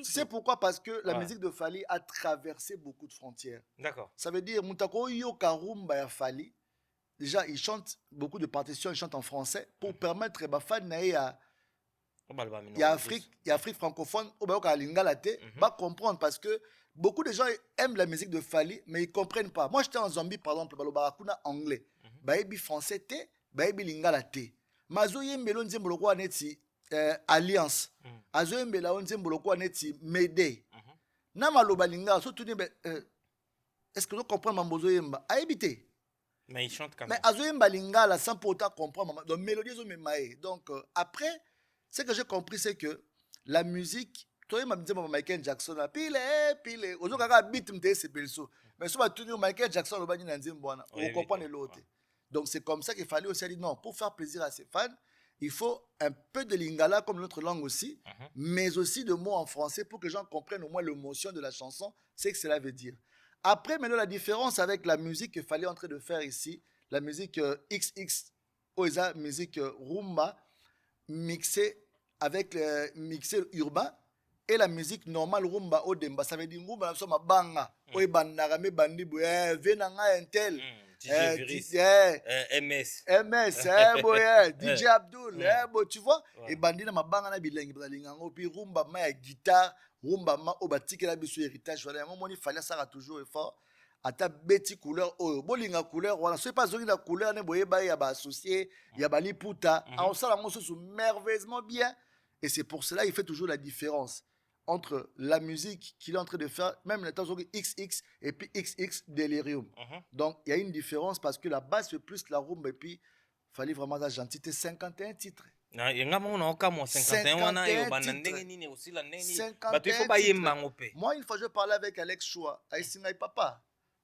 C'est pourquoi, parce que la musique de Fally a traversé beaucoup de frontières. D'accord. Ça veut dire Moutako Yoka rumba ya Fally. Déjà, il chante beaucoup de partitions, il chante en français pour permettre aux fans il y a Afrique francophone, va comprendre, parce que beaucoup de gens aiment la musique de Fally, mais ils ne comprennent pas. Moi, j'étais en Zambie, par exemple, barakuna anglais, baebi français te, baebi lingala te. Mazo yembelo nzembolo kwa neti alliance, azo yembela nzembolo kwa neti Mayday. Na maloba lingala, surtout est-ce que vous comprenez mambozo yemba? Aebite. Mais il chante quand même. Mais Azoyemba Lingala sans pour autant comprendre. Donc, mélodie, donc après, ce que j'ai compris, c'est que la musique, toi, tu dit Michael Jackson, pile, Ozokaka beat m'te c'est belso. Mais si tu dis Michael Jackson, on comprend l'autre. Donc, c'est comme ça qu'il fallait aussi dire non, pour faire plaisir à ses fans, il faut un peu de lingala comme notre langue aussi, mais aussi de mots en français pour que les gens comprennent au moins l'émotion de la chanson, c'est que cela veut dire. Après, maintenant, la différence avec la musique qu'il fallait en train de faire ici, la musique XX, la musique rumba, mixée avec mixé urbain, et la musique normale rumba au demba. Ça veut dire rumba, ça veut banga, oi bandara me bandi boye, venanga intel, MS, DJ Abdul, tu vois, et bandi na mabanga na bilengi, puis rumba ma guitare. Rumba ma obatiki la biso héritage voilà moi il fallait ça toujours effort à ta beti couleur oh bolinga couleur voilà c'est pas zoni la couleur ne boye ba ya ba associé ya ba liputa en ça la sous merveilleusement bien et c'est pour cela il fait toujours la différence entre la musique qu'il est en train de faire même les temps XX et puis XX Delirium donc il y a une différence parce que la base c'est plus la rumba et puis fallait vraiment la gentillité 51 titres. Moi, il faut que je parle avec Alex Choua. Aïsinaï papa.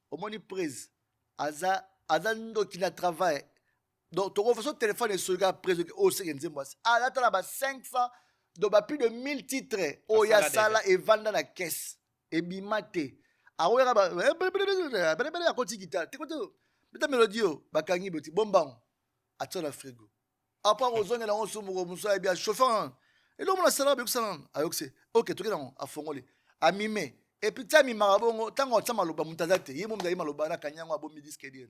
Au moins, il prise. Aza ndo qui na travail. Donc, tu refais son téléphone et ce gars prise. Oh, c'est une zimboise. Ah, là, tu as 500. Donc, plus de 1000 titres. Oh, il y a ça là et vend dans la caisse. Et bimate. Ah, ouais, à côté guitare. Tu écoutes, ta mélodie, bakangi, boti, bombang. Attends la frigo. Après, aux hommes, on se moue, bien chauffant. Et là, on a ça, ok, tu es là, à fond, à mime. Et puis, tu as mis marabongo, tant qu'on t'a maloba, moutazate, yé mon d'ailleurs maloba, na kanyang, à bon midi, ce qu'il dit.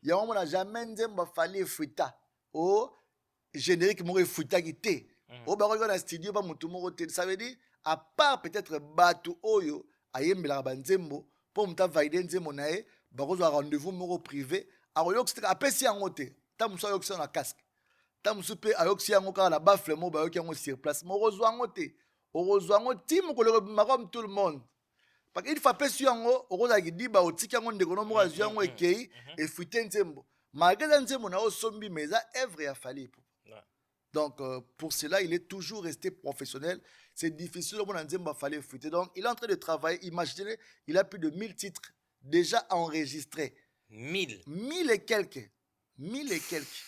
Y'a on a jamais dit, m'a fallu fuita. Oh, générique, mon fuita qui t'est. Oh, bah, regarde, dans le studio, bah, mon tout mon hôtel. Ça veut dire, à part peut-être Batu Oyo, à Yembela Banzembo, pour m'ta valider Nzembo nae, bah, rejoindre rendez-vous, mon privé. Alors, y'a que après, si en hôtel. Ta muso ayok na casque ta muso pe ayok si yango kala na bafle mo ba yok yango sur place mo rozwango te orozwango tim ko le makom tout le monde parce qu'il faut pas sur yango okoza ki diba otiki yango ndeko no mo azu yango ekei e fuite nzembo malgré nzembo na osombi mais ça œuvre ya Fally donc pour cela il est toujours resté professionnel c'est difficile pour nzembo Fally fuite donc il est en train de travailler imaginez il a plus de 1000 titres déjà enregistrés 1000 et quelques 1000 et quelques.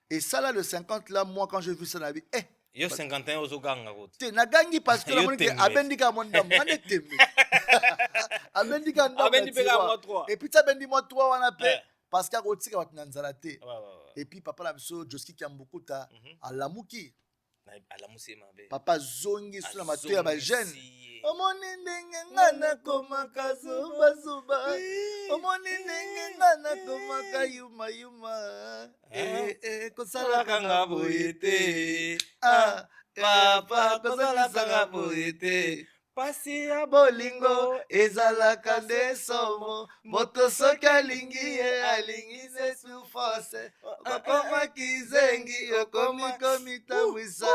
Et ça là, le 50 là, moi quand j'ai vu ça, j'ai dit, yo 51 ozoganga route. Tu na gangi parce que la monique abendika mon dame, on est témé. Abendika ndam. Et puis ça bendi moi 3 on a paix parce qu'à route c'est va nanzalate. Et Et puis papa na biso Joski Kiambukuta Mhm. alamuki. Alamusi mabe. Papa zongi sur la matoya ya ba jeune. Azongisi. Omoni ndenge nga nakomaka zubazuba. Omoni ndenge nga nakomaka yumayuma. Kosalaka nga boye te. Ah, Papa kosalaka nga boye te. Pasi ya bolingo ezalaka nde somo. Moto soki alingi ye alingi se souffrance. Okomaki zengi okomi komitambwisa.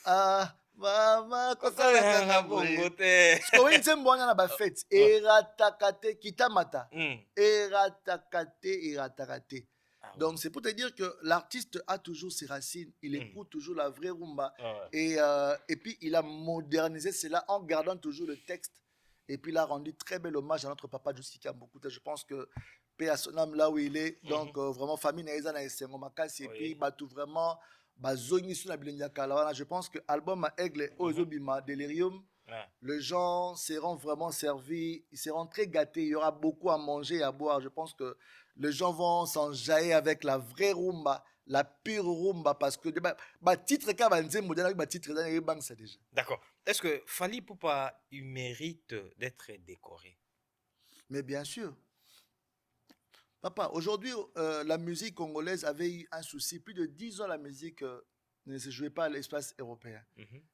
Ah, mama kosalaka nga bongo te. Sikoyi nzembo wana na bafete erataka te kitamata. Mm. Erataka te. Ah ouais. Donc c'est pour te dire que l'artiste a toujours ses racines, il écoute toujours la vraie rumba. Ah ouais. Et puis il a modernisé cela en gardant toujours le texte. Et puis il a rendu très bel hommage à notre papa Joski Kiambukuta. Je pense que paix à son âme là où il est. Donc vraiment famille Naïza na Esengo Makasi. Et puis bah tout vraiment bah zongi sur la bilenya kala. Je pense que album à Aigle Ozobima Delirium. Ouais. Les gens seront vraiment servis, ils seront très gâtés, il y aura beaucoup à manger et à boire. Je pense que les gens vont s'enjailler avec la vraie rumba, la pure rumba, parce que bah titre ka banze modèle bah titre ça déjà. D'accord. Est-ce que Fally Ipupa il mérite d'être décoré? Mais bien sûr. Papa, aujourd'hui, la musique congolaise avait eu un souci. Plus de 10 ans, la musique ne se jouait pas à l'espace européen.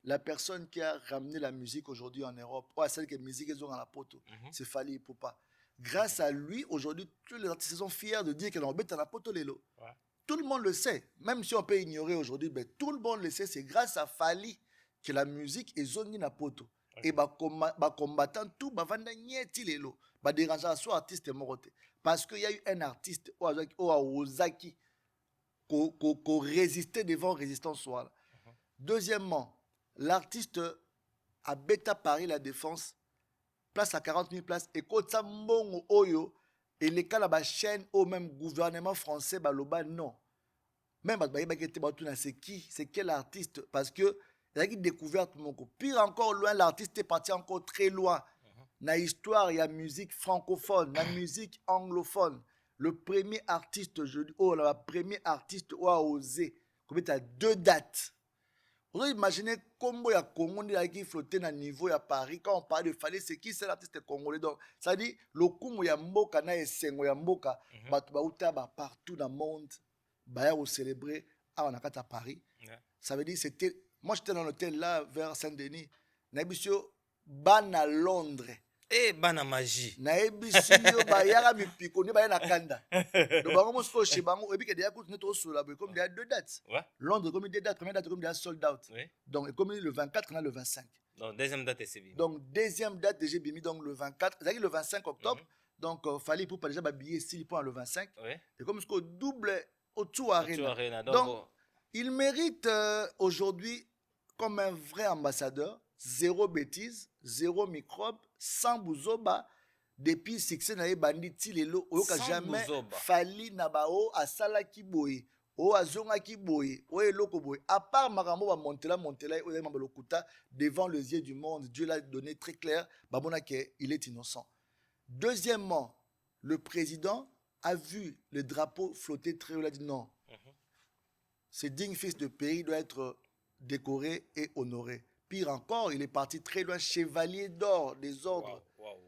La personne qui a ramené la musique aujourd'hui en Europe, ou à celle qui est musique, ils ont dans la poto, c'est Fally Ipupa. Grâce à lui, aujourd'hui, tous les artistes sont fiers de dire qu'ils ont dans la poto lelo. Ouais. Tout le monde le sait. Même si on peut ignorer aujourd'hui, mais tout le monde le sait. C'est grâce à Fally que la musique est zongi na poto. Okay. Et bah combattant tout, bah vanda nyeti lelo. Bah dérangeant soit artiste moroté. Parce qu'il y a eu un artiste, Ozaki, qui résistait devant résistance soit. Deuxièmement, l'artiste à Beta Paris La Défense, place à 40 000 places, et Kotsa Mbongo Oyo, et les cas la chaîne au même gouvernement français, baloba non. Même c'est qui, c'est quel artiste, parce que il y a une découverte mon coup. Pire encore loin, l'artiste est parti encore très loin. Na histoire, il y a musique francophone, la musique anglophone. Le premier artiste, le premier artiste qui a osé, comme tu as 2 dates. Vous imaginez comment il y a Congo qui flottait à niveau à Paris. Quand on parle de Fally, c'est qui c'est l'artiste congolais? Donc, ça dit, le Congo ya mboka na esengo ya mboka, partout dans le monde, on célébrer à Paris. Ça veut dire, c'était, moi j'étais dans l'hôtel là, vers Saint-Denis, Nabisio, ban à Londres. Eh, bana magie. Naebisio bayara mipiko ni bayana kanda. Donc bango mosko chez bango et puis que déjà coûte notre sur la comme il y a 2 dates. Ouais. Londres comme 2 dates, première date comme il y a sold out. Oui. Donc comme le 24 on a le 25. Donc deuxième date c'est bien. Donc deuxième date déjà bimi donc le 24, c'est le 25 octobre. Donc Fally pour pas déjà billet style pour le 25. Oui. Et comme ce double au Arena. Donc il mérite aujourd'hui comme un vrai ambassadeur, zéro bêtise, zéro microbe, sans bouzoba. Depuis succès na banditi lelo oyoka jamais Fally na bao asala ki boye o azonga ki boye o eloko boye à part makambo ba montela o yema lokuta devant les yeux du monde. Dieu l'a donné très clair babona que il est innocent. Deuxièmement, le président a vu le drapeau flotter très haut, il a dit non. Ce digne fils de pays doit être décoré et honoré. Pire encore, il est parti très loin, chevalier d'or des ordres. Wow.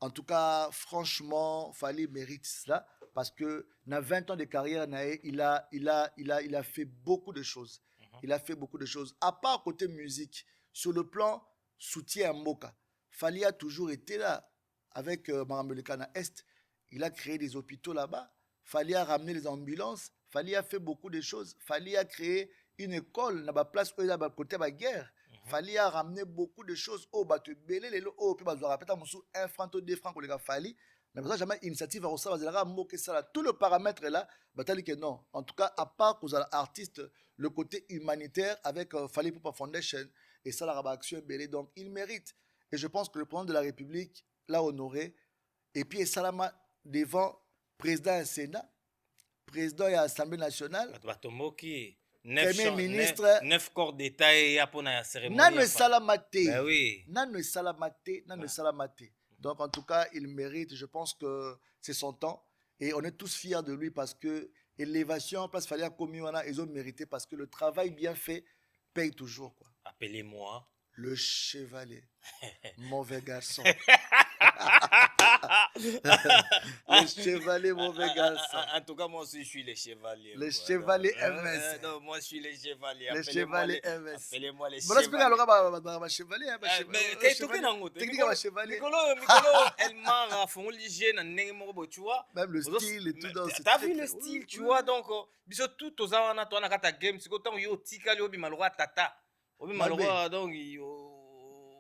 En tout cas, franchement, Fally mérite cela parce que dans 20 ans de carrière, il a fait beaucoup de choses. Il a fait beaucoup de choses. À part côté musique, sur le plan soutien à Mboka, Fally a toujours été là avec Marambelikana Est. Il a créé des hôpitaux là-bas. Fally a ramené les ambulances. Fally a fait beaucoup de choses. Fally a créé une école dans la place où il y a côté de la guerre. Fally a ramené beaucoup de choses. Oh, bah, tu belé les oh, puis bah, tu répètes à 1 franc ou 2 francs pour les gars Fally. Mais ça, jamais initiative à ça, ça. Tout le paramètre est là. Bah, t'as dit que non. En tout cas, à part que artiste, le côté humanitaire avec Fally Ipupa Foundation et ça, la action belé. Donc, il mérite. Et je pense que le président de la République l'a honoré. Et puis, Salama devant président et Sénat, président et Assemblée nationale. Premier ministre, 9 corps d'État et pour la cérémonie. Nano Salamate. Ben oui. Nano Salamate. Donc, en tout cas, il mérite. Je pense que c'est son temps. Et on est tous fiers de lui parce qu'il élévation place fallait commis wana ils ont mérité parce que le travail bien fait paye toujours quoi. Appelez-moi Le chevalier. Mauvais garçon. Le chevalier, mauvais garçon. En tout cas, moi aussi, je suis le chevalier. Le quoi. chevalier Donc, MS. non, moi, je suis le chevalier. Le chevalier MS. Appelez-moi le Bon, là, c'est pas chevalier. le chevalier. Technique à chevalier. Mikolo, elle m'a fait un ndenge tu vois. Même le style et tout. T'as vu le style, tu vois. Donc, biso tout aux awana, toi, na kata game, c'est quand yo tika, yo bimalwa tata. Obi malwa, donc,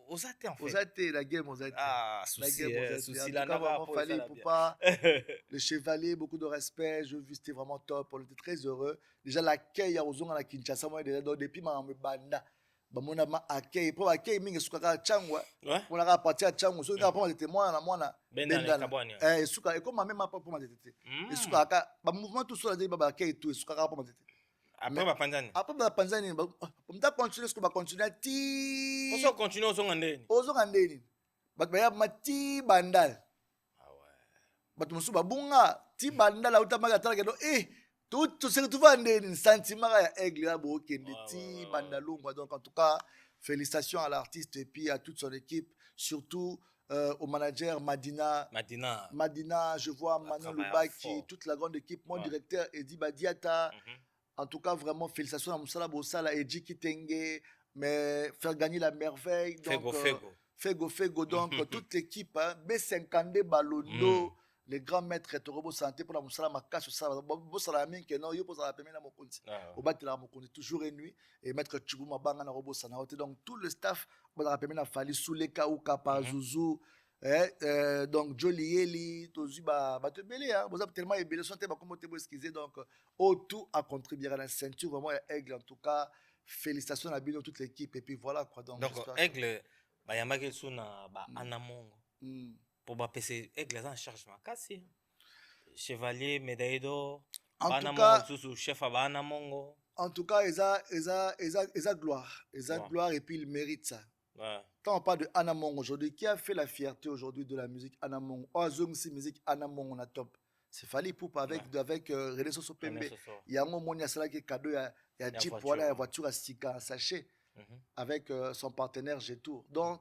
osate en fait. Osate, la game, osate. Ah, souci, souci là, vraiment fallu pour pas. Le chevalier, beaucoup de respect. Je vu, c'était vraiment top. On était très heureux. Déjà, l'accueil à Ozong à la Kinshasa, moi, depuis ma banda. Mon ama accueil. Pour l'accueil, mingi soukaka changwa. On a parti à changwa. So, quand on était moi, Bendana. Et souka, et comme ma même pas pour ma tête. Et soukaka, mouvement tout ça, il y a accueil tout. Et soukaka pour ma tête. Après ma panzani. Après ma panzani, on t'a continué ce qu'on va continuer. Ti. On continue aux Ongandeni. Aux Ongandeni. But ma mati bandal. Ah ouais. But musu babunga ti bandal la utamaka tala kedo tout se retrouve en sentiment ya aigle là bo kende ti bandalungwa. Donc en tout cas félicitations à l'artiste et puis à toute son équipe, surtout au manager Madina, je vois Manon Lubaki, toute la grande équipe, mon directeur Edi Badiata. En tout cas, vraiment, félicitations à Moussala Bossala et Djiki Tengue, mais faire gagner la merveille. Donc, Fego. Donc, toute l'équipe, B50 Balondo, les grands maîtres et Torobo Santé pour la Moussala Makache, Bossala Amin, que non, yo Bossala Pemé na Mokonzi. Au bas de la Mokonzi, toujours et nuit, et maître Tchoubou Banga na Robo Sanaote. Donc, tout le staff, Bossala Pemé na Fali, Souleka Ouka, Pazouzou. Donc Joli Eli tozu ba te belé hein vous avez tellement ébélé sont tellement comme te excuser donc tout a contribué à la ceinture vraiment aigle en tout cas félicitations à Bino toute l'équipe et puis voilà quoi donc aigle ba yamaki suna ba anamongo pour ba PC aigle en charge ma kasi chevalier médaille d'or en tout cas sous chef ba anamongo en tout cas ils a gloire et puis il mérite ça. Quand on parle de Anamong aujourd'hui, qui a fait la fierté aujourd'hui de la musique Anamong? Si musique Anamong on a top. C'est Fali Poupa avec René Soso Pembe. Il y a un moment il y a cela qui est cadeau, il y a Jeep voilà, la voiture à Sika, à sachet avec son partenaire Getour. Donc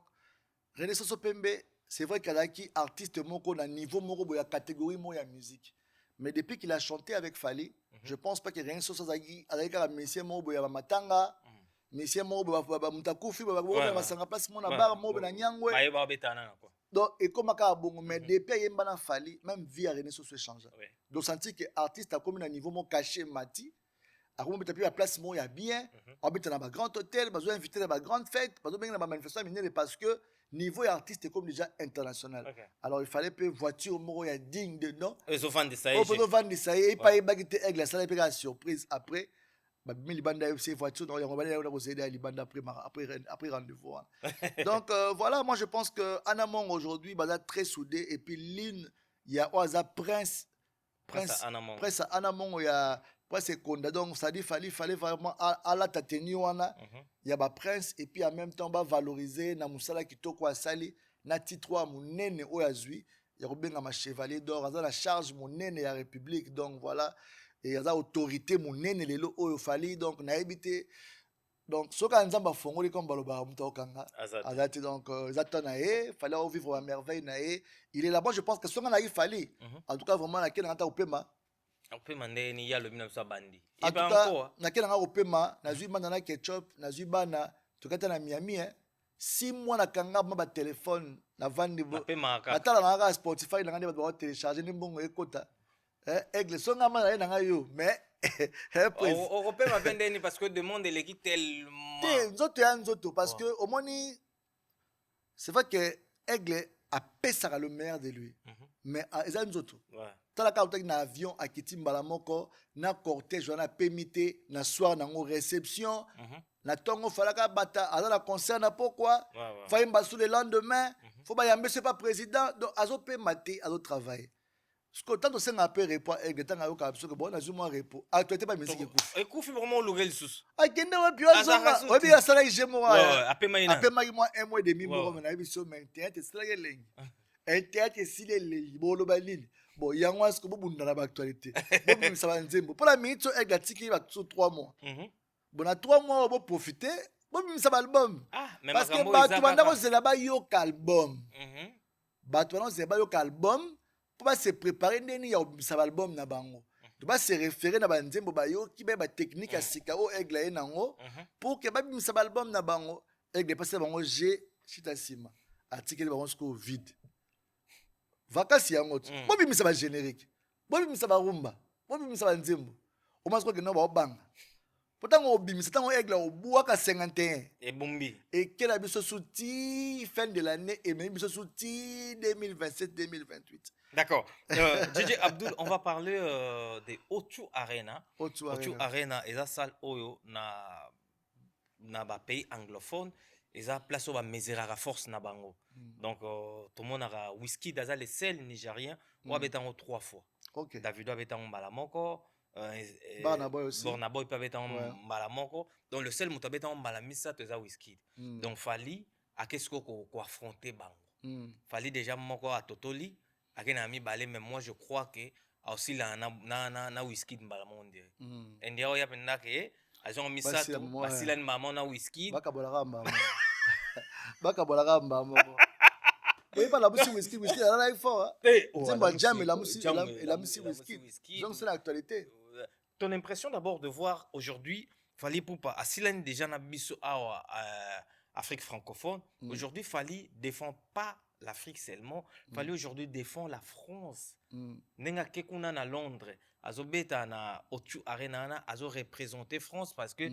René Soso Pembe, c'est vrai qu'il y a qui artiste moko na niveau moko la catégorie mo ya musique. Mais depuis qu'il a chanté avec Fali, je pense pas que René Soso Zagi avec la monsieur mo ya matanga. Monsieur Mobo mutakufi basanga place mona bar Mobo na nyangwe donc et comme aka bongo mais depuis yemba na Fali même vie à René Soso change donc senti que artiste a comme un niveau mon caché mati a comme peut-être la place mo ya bien habite dans un grand hôtel besoin inviter dans une grande fête besoin bien dans une manifestation minée parce que niveau artiste est comme déjà international alors il fallait peu voiture mo ya digne de nom ils ont vendu ça et pas bagité aigle ça la pega surprise après Libanda FC voiture donc on va procéder à Libanda après rendez-vous donc voilà moi je pense que Anamong aujourd'hui basa très soudé et puis Lynn il y a Oaza Prince Anamong il y a Prince Konda donc ça dit fallait vraiment à la tateni wana il y a ba Prince et puis en même temps va valoriser na musala kitoko asali na titre munene oyazui ya kobenga ma chevalier d'or aza la charge munene ya République donc voilà et il y a autorité monene lelo oyo fali donc na ebité donc soka nzamba fongoli comme baloba mutokanga azati donc zatana fallait vivre la merveille na il est là-bas je pense que soka na fali en tout cas vraiment na kena ngata opema ndeni ya lobi na so bandi en tout cas na kena ngata opema na zui bana na ketchup na zui bana tokata na Miami 6 mois na kanga ba téléphone na vandi atala na Spotify na ngande ba télécharger ni mbongo ekota aigle songa mana na yo mais on peut m'appeler parce que demande l'équipe tellement nzoto parce que au moni c'est vrai que aigle a pesa le meilleur de lui mais eza nzoto tala ka utaki na avion a kitimbala moko na cortège na pemité na soir na réception na tongo falaka bata ala la concert na pourquoi fa imba sous le lendemain faut ba yambe c'est pas président donc azo pe maté azo travailler. Ce que tant de ça n'a pas repos et que tant à aucun absolu bon azuma repos a toi t'es pas musique écoute vraiment le gel sous a kende wa bio azonga wa bio sala ijemo wa ape mai moi 1 mois et demi mo na biso mais théâtre c'est la ligne un théâtre si les bolo balini bon yango asko bobunda na actualité bobimisa banzembo pour la minute aigle atiki ba 3 mois bon na 3 mois bo profiter bobimisa ba album mais parce que bato banda kozela ba yoka album bato banda kozela ba yoka album pour ba se préparer ndeni ya bobimisa ba album na bango to ba se référer na banzembo ba yoki ba technique ya sika o aigle ye nango pour que babimisa ba album na bango aigle passer bango G chita sima article bango sko vide vacances yango tu bobimisa ba générique bobimisa ba rumba bobimisa ba nzembo o masko ke no ba obanga pourtant obimisa tango aigle obuaka 51 et bombi et quel a biso souti fin de l'année et même biso souti 2027 2028. D'accord. DJ Abdul, on va parler des O2 Arena. O2 Arena est la salle oyo na ba pays anglophone. Ils ont place au mesera force na bango. Donc tout le monde a whisky dans les seuls nigériens ou habitant 3 fois. OK. Davido habitant Malamoko, Barnaboy aussi. Barnaboy peut habitant Malamoko. Donc le seul muto habitant Malamisa tu as whisky. Donc fali à qu'est-ce qu'on affronter bango. Fali déjà moko à Totoli, à quel ami balé mais moi je crois que aussi là na whisky Malamon dirait. Ndia oya penda que azon misato basilan maman na whisky. Bakabolaka mbamo. Bakabolaka mbamo. Oui, pas la musique whisky, là il faut. C'est pas jam et la musique whisky. Donc c'est l'actualité. Ton impression d'abord de voir aujourd'hui, Fali Poupa, Asilan déjà na biso à Afrique francophone. Aujourd'hui, Fali défend pas l'Afrique seulement. Fali aujourd'hui défend la France. Nenga kekuna na Londres. Azo beta na O2 Arena na azo représenter France parce que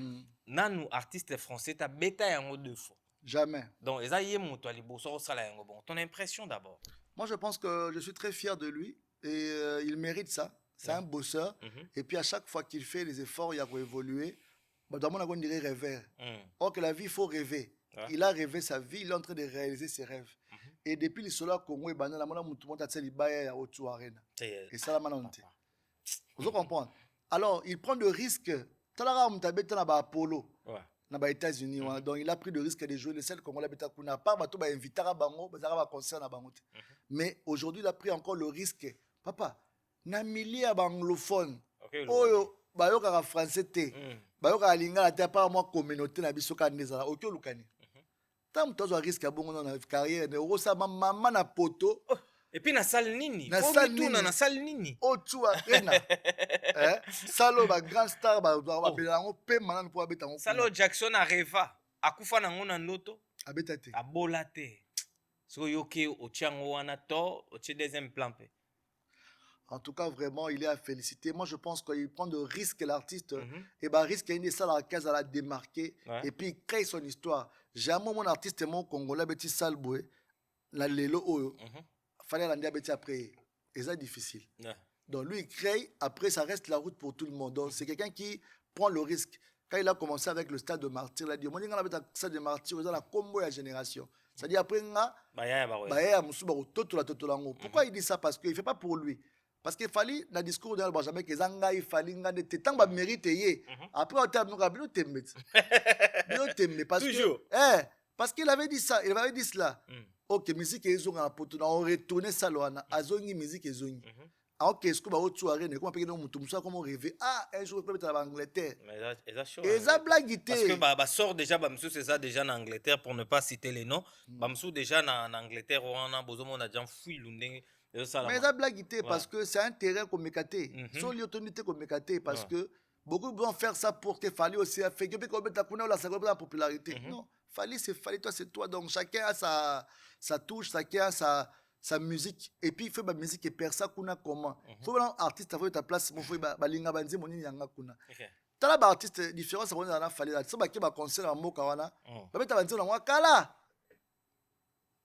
nanu artistes français ta beta yango 2 fois. Jamais. Donc eza yé moto ali boso sala yango bon. Ton impression d'abord? Moi je pense que je suis très fier de lui et il mérite ça. C'est un bosseur et puis à chaque fois qu'il fait les efforts il a évolué. Bah dans mon on dirait rêveur. Or que la vie il faut rêver. Il a rêvé sa vie, il est en train de réaliser ses rêves. Et depuis le Solar Congo et Banana mona mutu monta tseli baya ya O2 Arena. Et ça la manante. Vous comprenez? Alors, il prend le risque. Talara mutabeta na ba Apollo. Na ba États-Unis. Donc, il a pris le risque de jouer le seul Congo la beta kuna pas bato ba invitara bango, ba zara ba concert na bango. Mais aujourd'hui, il a pris encore le risque. Papa, na milliers anglophone. Oyo ba yoka français te. Ba yoka lingala te pas moi communauté na biso ka ndezala. OK lukani. Tant que tu as risque à bon dans la carrière, ne rosa maman na poto. Et puis na salle nini. Na salle nini. O2 Arena. Salo ba grand star ba belango pe manan pour habiter en Salo Jackson areva. Akufa na ngona ndoto. Abeta te. Abola te. So yoke o tiango wana to o tie deuxième plan pe. En tout cas, vraiment, il est à féliciter. Moi, je pense qu'il prend de risques, l'artiste. Et bah, risque, il y a une salle à la case à la démarquer. Et puis, il crée son histoire. Jamais mon artiste, mon Congolais, petit salboué, la lelo oyo. Fallait l'année après. Et c'est difficile. Donc, lui, il crée. Après, ça reste la route pour tout le monde. Donc, c'est quelqu'un qui prend le risque. Quand il a commencé avec le stade de Martyr, il a dit, moi, il a le stade de Martyr, il a la combo et la génération. C'est-à-dire, après, pourquoi il dit ça? Parce qu'il ne fait pas pour lui. Parce qu'il fallait, dans le discours de Benjamin, que Zanga, il fallait que tant que mérite. Après, on t'a dit, parce que, parce qu'il avait dit ça, il avait dit cela. Ok, musique est zonga pour on retourner ça loana, azongi musique est zongi. Ah ok, est-ce que bah autre soirée, comment payer nos moutons, ça comment rêver? Ah, un jour peut-être en Angleterre. Et ça blague parce que bah sort déjà bah monsieur c'est ça déjà en Angleterre pour ne pas citer les noms. Bah monsieur déjà en Angleterre on a besoin on a déjà fouillé l'undé. Mais ça blague parce que c'est un terrain comme mécaté. Sur l'autorité comme mécaté parce que beaucoup vont faire ça pour que fallait aussi faire que la popularité. Non, fallait toi c'est toi donc chacun a sa touche, chacun a sa musique et puis il fait ma musique et persa kuna comment. Faut un artiste avoir ta place, mon faut balinga banzi monini yanga kuna. Tala ba artiste différence ça on a fallait là. Ça ba ki ba concert en moka wana. Ba beta banzi na kala.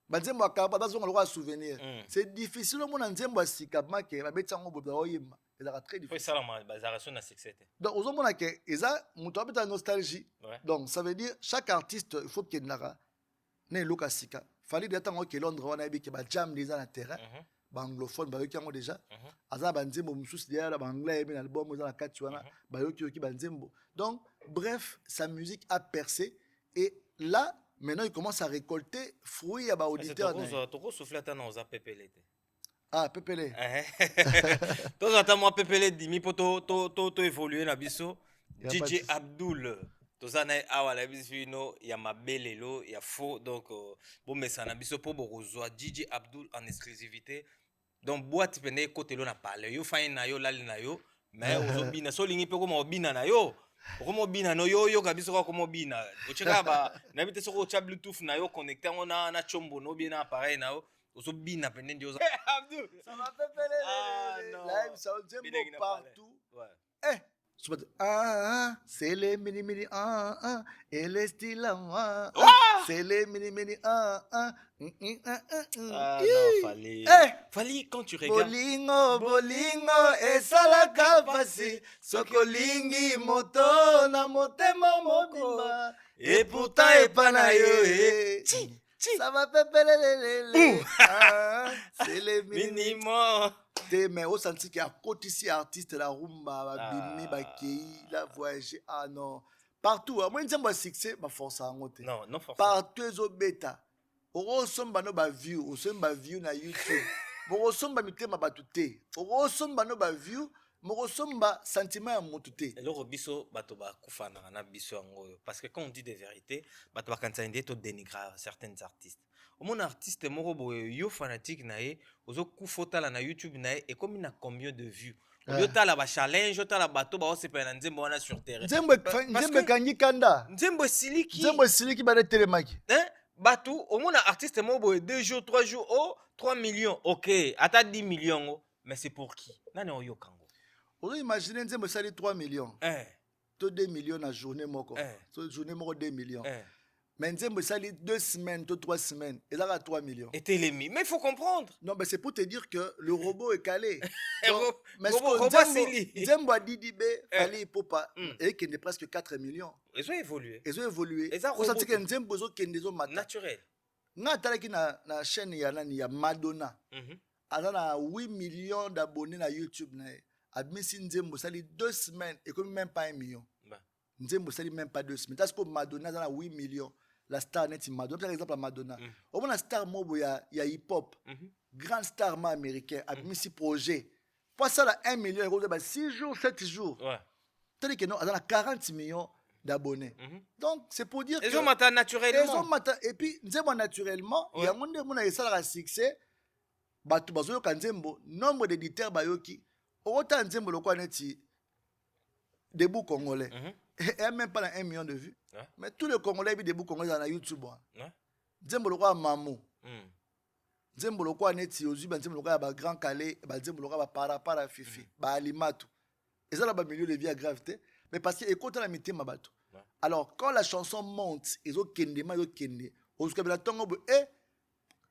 Banzembo akaba bazonga lokwa souvenir. C'est difficile mon nzembo asika make ba beta ngo boba oyima. C'est très difficile. Oui, ça la bazaration na succès. Donc aux hommes que eza muto beta nostalgie. Donc ça veut dire chaque artiste il faut qu'il nara ne loka sika. Fallait d'attendre que Londres wana bi ke ba jam déjà na terrain. Ba anglophone ba yoki yango déjà. Aza banzembo mususu derrière ba anglais et l'album dans la kati wana ba yoki banzembo. Donc bref, sa musique a percé et là maintenant il commence à récolter fruits à bas auditeurs. Toko souffler ta na oza pepelete. Ah, Pépélé. Toi, j'attends moi Pépélé Dimi pour to évoluer na biso. Y a pas de DJ souci. Abdul. Tozana awa la biso ino ya mabelelo ya faux donc bon mais ça na biso pour bozwa DJ Abdul en exclusivité. Donc boîte pene côté lo na parler yo fain na yo lali na yo mais ozobina so lingi pe ko mo bina na yo. Ko bina no yo kabiso ko mo bina. Ocheka ba na bite so ko cha bluetooth na yo connecté ngona na chombo no bien appareil na yo. Ozobina pene ndio. Abdul. Ça va Pépélé. Ah non. Live sound Bidegi Nzembo na partout. Ouais. Eh, c'est les mini mini et les styles c'est les mini mini Ah non, fallait. Eh, Fallait quand tu regardes. bolingo esalaka pasi sokolingi moto na motema mobimba et pourtant epa na yo ça va pepelelele c'est les mini Minimum. mais au senti qu'il y a côté ici artiste la rumba bimi bakei la voyager ah non partout moi nzembo succès ba force en côté Non, non forcément. partout ezo beta okosomba no ba view osomba view na YouTube mokosomba mitema bato te okosomba no ba view mokosomba sentiment ya motu te eloko biso bato bakufanaka na biso yango oyo parce que quand on dit des vérités bato bakanisa nde to dénigrer certains artistes omona artiste moko boye yo fanatique na ye ozokufa otala na YouTube na ye ekomi na combien de vues oyo otala bachallenge otala bato baosepela na nzembo wana sur terrain nzembo ekangi kanda nzembo esiliki nzembo esiliki bana etelemaki bato omona artiste moko boye 2 jours 3 jours oh 3 millions ok ata 10 millions oh, mais c'est pour qui nani oyokango ozo imagine nzembo esali 3 millions to 2 millions na journée moko so journée moko 2 millions mais nzembo esali 2 semaines to 3 semaines ezaka 3 millions et télémi mais il faut comprendre non mais c'est pour te dire que le robot est calé mais nzembo adidi be fali ipopa ekende presque 4 millions ils ont évolué osati ke nzembo ezokende ezomata naturel nga atalaki na chaîne ya nani ya Madonna aza na 8 millions d'abonnés na YouTube na ye admisi nzembo sali 2 semaines et comme même pas 1 million nzembo sali même pas 2 semaines parce que Madonna aza na 8 millions la star net Madonna par exemple Madonna au moins star mobo ya hip hop grand star ma américain admisi projet pour ça la 1 million et 6 jours 7 jours tandis que non aza na 40 millions d'abonnés donc c'est pour dire ils ont matin naturellement et puis nzembo naturellement il y a monde mona esala succès bato bazoyoka nzembo nombre d'éditeurs bayoki autant nzembo lokwa neti debout congolais et même pas 1 million de vues mais tous les congolais bi debout congolais na YouTube nzembo lokwa mamu nzembo lokwa neti ozuba nzembo lokwa ba grand calais ba nzembo lokwa ba para fifi ba alimatu ezala ba milieu de vie à gravité mais parce que écoute la mitema bato alors quand la chanson monte ezo kende ma yo kende ozuka tongo bo et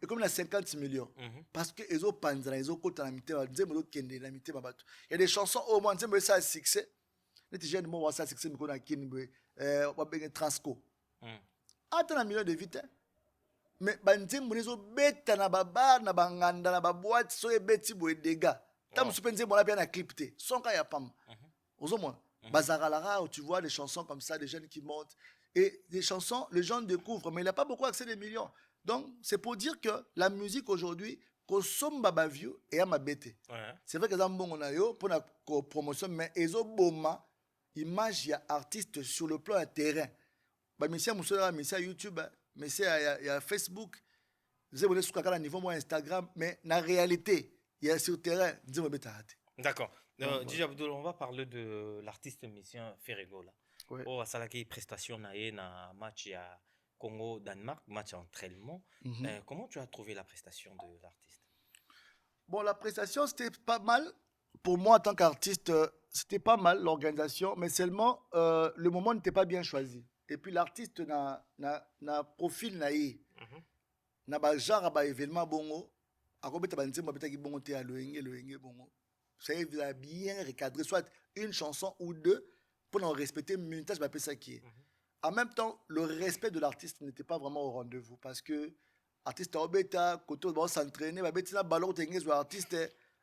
comme la 50 millions parce que ezo panza ezo kota na mitema nzembo zo kende na mitema bato il y a des chansons au moins nzembo ça succès les jeunes mo ça succès miko na kini bo wa benga transco ata na millions de vite mais ba nzembo nezo beta na baba na banganda na ba boîte so ebeti bo dégâts tam super nzembo na bien na clip te sonka ya pam ozomona bazaralara où tu vois des chansons comme ça des jeunes qui montent et des chansons les gens découvrent mais il n'a pas beaucoup accès des millions. Donc, c'est pour dire que la musique aujourd'hui, consomme baba view et à ma bête. C'est vrai que dans bon on a yo pour la promotion, mais ezo boma image ya artiste sur le plan terrain. Bah monsieur Moussora, monsieur YouTube, monsieur ya Facebook, vous avez sur le niveau moi Instagram, mais la réalité, il y a sur terrain, dis-moi bête. D'accord. DJ Abdul, on va parler de l'artiste musicien Ferrego là. Oh, ça là qui prestation na match ya Congo-Danemark, match entraînement. Comment tu as trouvé la prestation de l'artiste? Bon, la prestation, c'était pas mal. Pour moi, en tant qu'artiste, c'était pas mal, l'organisation, mais seulement, le moment n'était pas bien choisi. Et puis, l'artiste n'a profil naïe. N'a pas genre à événement bongo. À quoi bongo te à loenge bongo. Ça y a bien recadré, soit une chanson ou deux, pour en respecter une minute, je m'appelle ça qui est. En même temps, le respect de l'artiste n'était pas vraiment au rendez-vous parce que l'artiste a obéta, quand on va s'entraîner, va mettre un ballon, tu artiste,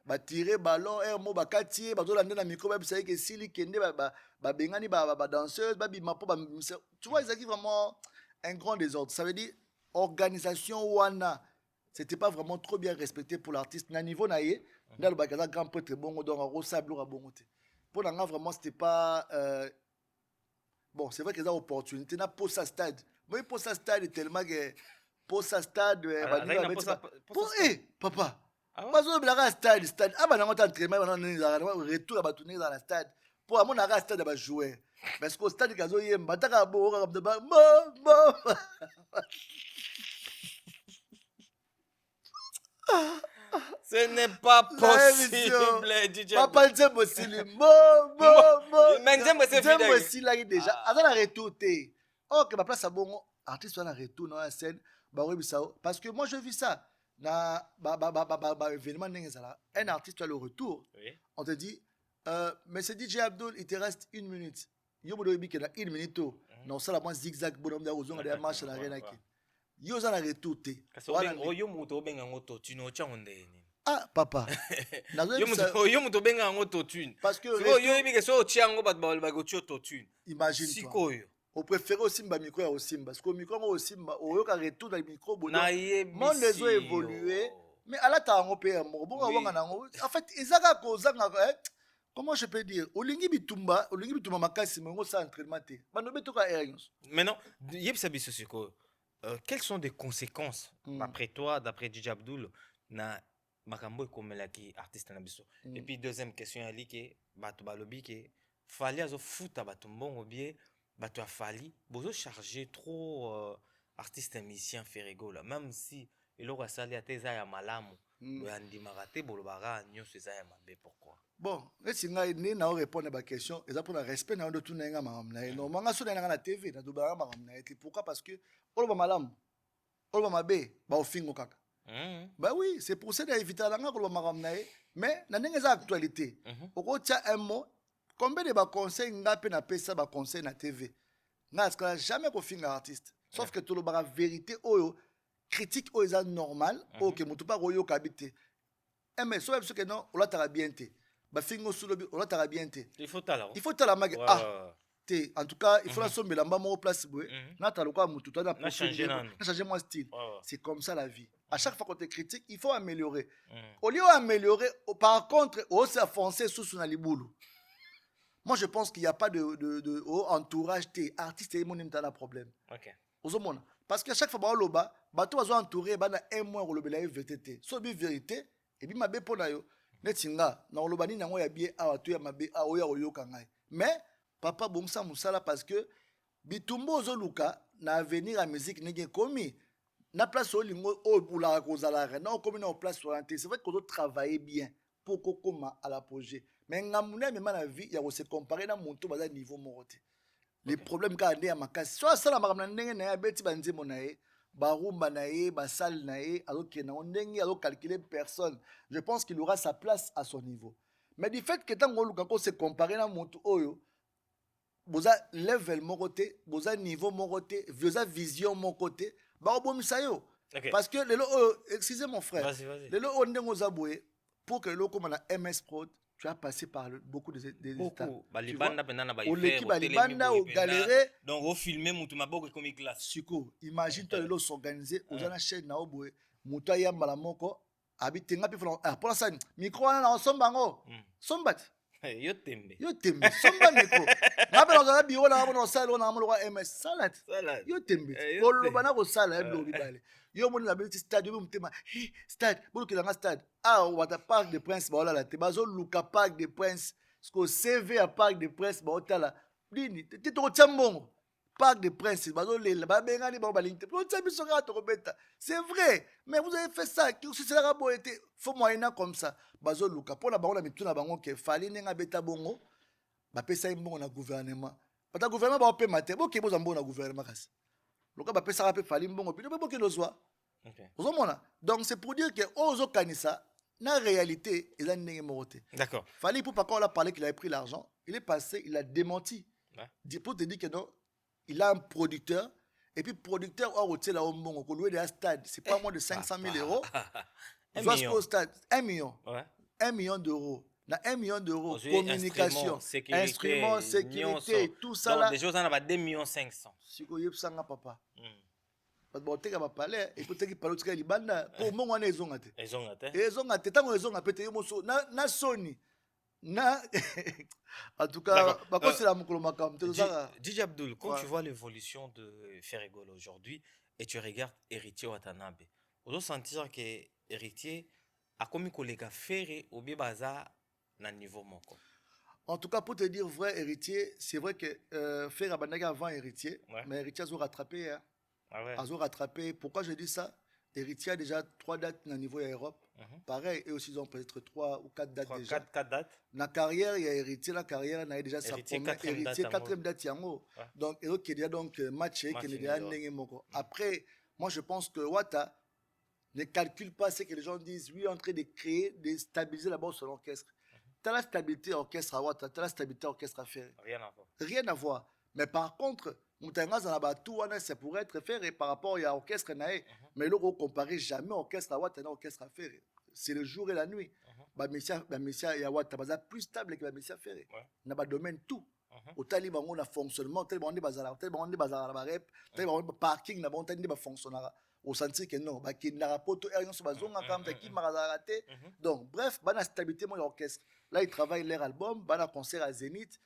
va tirer ballon, un mot, va quartier, va donner un micro, va dire que si les kende, va bengani, va danseuse, va bimapo, tu vois, ils ont vraiment un grand désordre. Ça veut dire organisation wana, c'était pas vraiment trop bien respecté pour l'artiste. Na niveau na ye, na le bagaza grand prêtre bongo donc en rosablo à bongo te. Pour nga vraiment c'était pas bon, c'est vrai que ça opportunité na pour sa stade. Mais pour sa stade est tellement que pour sa stade pour papa. Ah ouais? Parce que la stade ah bah na entraînement retour à batourner dans la stade. Pour amon na stade ba jouer. Parce que stade kazo yemba taka bo comme de ba Ce n'est pas possible, DJ. Papa Nzembo Sili. Mais Nzembo c'est fidèle. Nzembo Sili déjà. Aza na retour te. Ok, ma place à bon artiste na retour dans la scène. Parce que moi je vis ça. Na événement n'engezala. Un artiste à le retour. Oui. On te dit, mais c'est DJ Abdul, il te reste 1 minute. Yo bodo bi que na 1 minute. Non ça la moi zigzag bonhomme da ozonga da marche na rien aki. Yo za na retour te. Yo muto benga ngoto tuno changonde. Ah papa. Yo muto benga ngoto tune. Parce que yo yebi que so tiango bat ba go to tune. Imagine toi. On préfère aussi mba micro ya Osimba parce que micro mo Osimba oyoka retour dans le micro bodo. Mon les ont évolué mais à la tango pe mo bonga wanga nango. En fait ezaka kozanga comment je peux dire olingi bitumba makasi mo sa entraînement te. Bano betoka erreurs. Maintenant, yebisa biso siko quelles sont des conséquences d'après toi, d'après DJ Abdul na makambo ekomelaki artiste na biso. Et puis deuxième question ali ke bato balobi ke fali azo futa bato mbongo bien bato a fali bozo charger trop artiste musicien Ferrego là même si eloko asali ateza ya malamu yandimaka te bolobaka nyonso eza ya mabe pourquoi. Bon, si ngai ni na répondre à ma question, eza pour le respect na ndo tuna nga makambo na ye. Non, manga so na na TV na dobara makambo na ye. Pourquoi? Parce que oloba malamu. Oloba mabe ba ofingo kaka. Bah oui, c'est pour ça d'éviter la langue oloba makambo na ye. Mais na ndenge za actualité. Oko tia un mot, combien de ba conseil nga pe na pesa ba conseil na TV. Nga ska jamais ko finga artiste. Sauf que tout le bara vérité oyo critique oyo eza normal, OK, mutu pa royo kabité. Mais so parce que non, on l'a bien té. Ba fingo sulobi, on l'a bien té. Il faut tala. Il faut tala mag té. En tout cas, il faut la sommer la maman au place boué. Na tala quoi mutu to na changer mon style. C'est comme ça la vie. À chaque fois qu'on te critique, il faut améliorer. Au lieu d'améliorer, par contre, on s'est foncé sous son aliboulou. Moi, je pense qu'il n'y a pas de entourage des artistes et mon n'importe problème. OK. Parce qu'à chaque fois, on va bateau va entourer bana un mois on le belaye vérité. So bi vérité et puis mabe pona yo. Netinga na olobani na ngo ya bien a watu ya mabe a oya oyo kangai. Mais papa bomsa musala parce que bitumbo zoluka na avenir à musique nenge komi na place olingo o bula kozala na komi na place orientée. C'est vrai qu'on doit travailler bien pour kokoma à l'apogée. Mais ngamuna même na vie ya se comparer na monto baza niveau morote. Les problèmes ka ande ya makasi. So sala makamna ndenge na ya beti banzemo na ye. Barumba nae, basal nae, alors qu'il n'a pas calculer personne. Je pense qu'il aura sa place à son niveau. Mais du fait que tant qu'on se compare à mon oyo, vous avez level mon côté, vous avez niveau mon côté, vous avez vision mon côté, bah bon misayo. Parce que les excusez mon frère, les on est pour que le comme on a MS Prod, tu as passé par beaucoup des états. L'équipe Balibanda au galéré. Donc au filmer mutu maboko comme glace. Siko, imagine toi les s'organiser aux ana chaîne na oboé, mutu ya malamoko, habitenga pe pour ça micro na ensemble bango. Sombat. Yo tembe. Somba micro. Na pe dans bureau na on sala na mo MS salad. Yo tembe. Ko bana ko sala eblo libale. Yo moni la belti stade yo mutema. Stade, bolo ke na stade. Ah, wata Parc des Princes ba la te bazo luka Parc des Princes. Sko CV à Parc des Princes ba otala. Dini, te to tiambongo. Parc des Princes, bazo le ba benga ni ba balinte. Pour ça biso ka to beta. C'est vrai, mais vous avez fait ça, que c'est la rabo était faut moyena comme ça. Bazo luka pour la ba on a mituna bango ke fali nenga beta bongo. Ba pesa imbongo na gouvernement. Bata gouvernement ba opé maté, bo ke bo zambo na gouvernement kasi. Loka ba pesa rapé fali mbongo puis bo ke lozwa. Donc c'est pour dire que Ozo Kanissa, na réalité, il a une moroté. D'accord. Fallait pour pas qu'on a parlé qu'il avait pris l'argent, il est passé, il a démenti. Pour te dire que non, il a un producteur et puis producteur au hôtel à Ombongo, qu'on louait des stades, c'est pas moins de 500 000 euros. 1 million. Stade, 1 million. 1 million d'euros. Na 1 million d'euros, communication, instruments, sécurité, tout ça là. Donc, des choses en a 2 500 000. Si vous avez papa. boteka bapale epoteki pale otika libanda po mongo wana ezonga te Ezonga te. ezonga te ntango ezonga pe te yo moso na soni na en tout cas D'accord. bakosela mokolo makambo te tozaka DJ Abdul, quand Ouais. tu vois l'évolution de Ferrigolo aujourd'hui et tu regardes Héritier Watanabe, on doit sentir que Héritier a commis collègue Ferré au bien bazar na niveau moko. en tout cas pour te dire vrai héritier c'est vrai que faire abandaka avant héritier Ouais. mais héritier a rattrapé hein. Ah ouais. A rattrapé pourquoi je dis ça héritier a déjà 3 dates na niveau ya Europe pareil et aussi ils ont peut-être 3 ou 4 dates déjà 4 dates. na carrière il y a héritier la carrière na déjà sa Héritier, première quatrième héritier date, 4e date yango Ouais. donc et qui déjà donc match qui est déjà nul, ouais. ndenge moko après moi je pense que Wata ne calcule pas ce que les gens disent lui est en train de créer de stabiliser d'abord son orchestre tu as la stabilité orchestre à Wata tu as la stabilité orchestre à faire Rien à voir. rien à voir mais par contre Moutangaza na batu wana c'est pour être fait par rapport à orchestre nae mais le comparer jamais orchestre à Wata na orchestre à faire c'est le jour et la nuit ba messia ya Wata baza plus stable que ba messia faire Ouais. na ba domaine tout otali bango na fonctionnement tel bango bazala tel bango bazala ba rep tel bango parking na bango tel ba fonctionnera au sentir que non ba kinara poto erreur sur bazonga comme qui marazala te donc bref bana stabilité mon orchestre là ils travaillent leur album bana concert à Zénith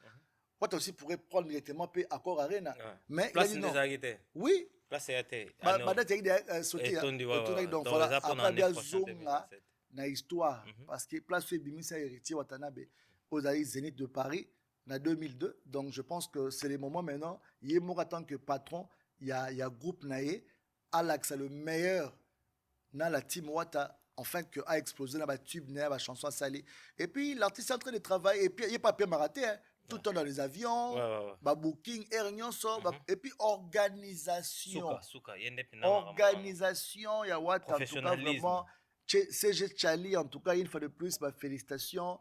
Wata aussi pourrait prendre directement peu accord arena mais il a Place dit non des arrêtés. oui Place est arrêté. badate yaki sauté donc voilà après bien zonga na histoire parce que place ebimisa héritier Watanabe aux Zénith de Paris en 2002 donc je pense que c'est le moment maintenant il est mort en tant que patron il y a groupe naé Alex le meilleur dans la team Wata enfin que a explosé dans la tube na la chanson salée et puis l'artiste est en train de travailler et puis il est pas bien maraté hein. Tout le temps dans les avions, booking, air nyonso, et puis organisation. Organisation, il y a what en tout cas vraiment. CG Chali, en tout cas, une fois de plus, félicitations.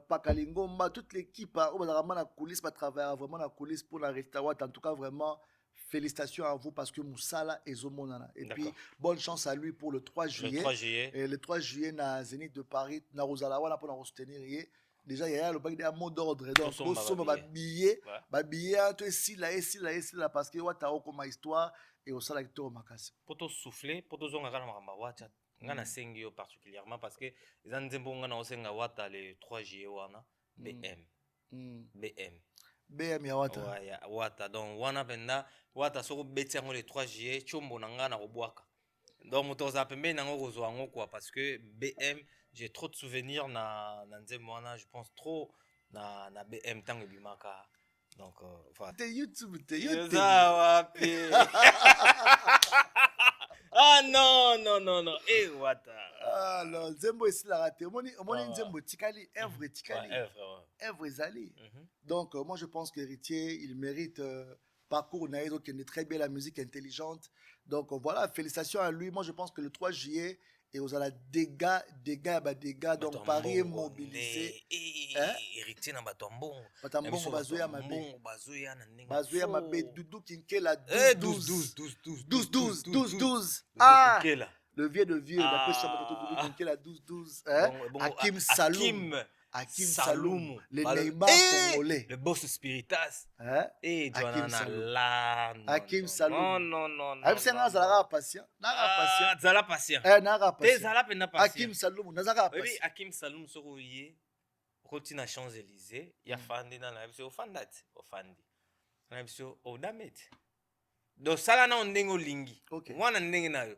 Pakalingomba, toute l'équipe, vraiment la coulisse, travailler vraiment la coulisse pour la Restawat. En tout cas, vraiment, félicitations à vous parce que Moussala est au monde. Et puis, bonne chance à lui pour le 3 juillet. Le 3 juillet. Et le 3 juillet, na Zénith de Paris, na Rosalawa, pour nous soutenir. Déjà il y a le bac de mot d'ordre donc on va billet tout ici là parce que Wata comme histoire et au salaire to makasi pour te souffler pour te zonga kana makamba Wata ngana sengi yo particulièrement parce que za nzembo ngana osenga Wata le 3 juillet wana BM ya Wata ouais ya Wata donc wana penda Wata soko beti yango le 3 juillet chombo na ngana kobwaka donc motoza pembe nango kozwa ngo quoi parce que BM j'ai trop de souvenirs na nzembo wana je pense trop na BM tango bimaka donc voilà te YouTube ah non eh Wata ah non nzembo esila raté omoni nzembo tikali œuvre tikali œuvre ezali donc moi je pense que Héritier il mérite parcours naïdo qui est très bien la musique intelligente donc voilà félicitations à lui moi je pense que le 3 juillet et aux ala dégâts donc Paris est mobilisé Héritier na batambon bazoya mabe Doudou Kinkela 12 ah le vieux de vieux d'après ça Doudou Kinkela 12 Hakim Saloum le Neymar congolais le boss Spiritas et Hakim Saloum non Hakim Zala patient Zala patient Hakim Saloum nazaka patient oui Hakim Saloum soroye roti na Champs-Élysées ya fandi na la biso ofandati ofandi na biso odamet do sala na ndenge olingi mwana ndenge nayo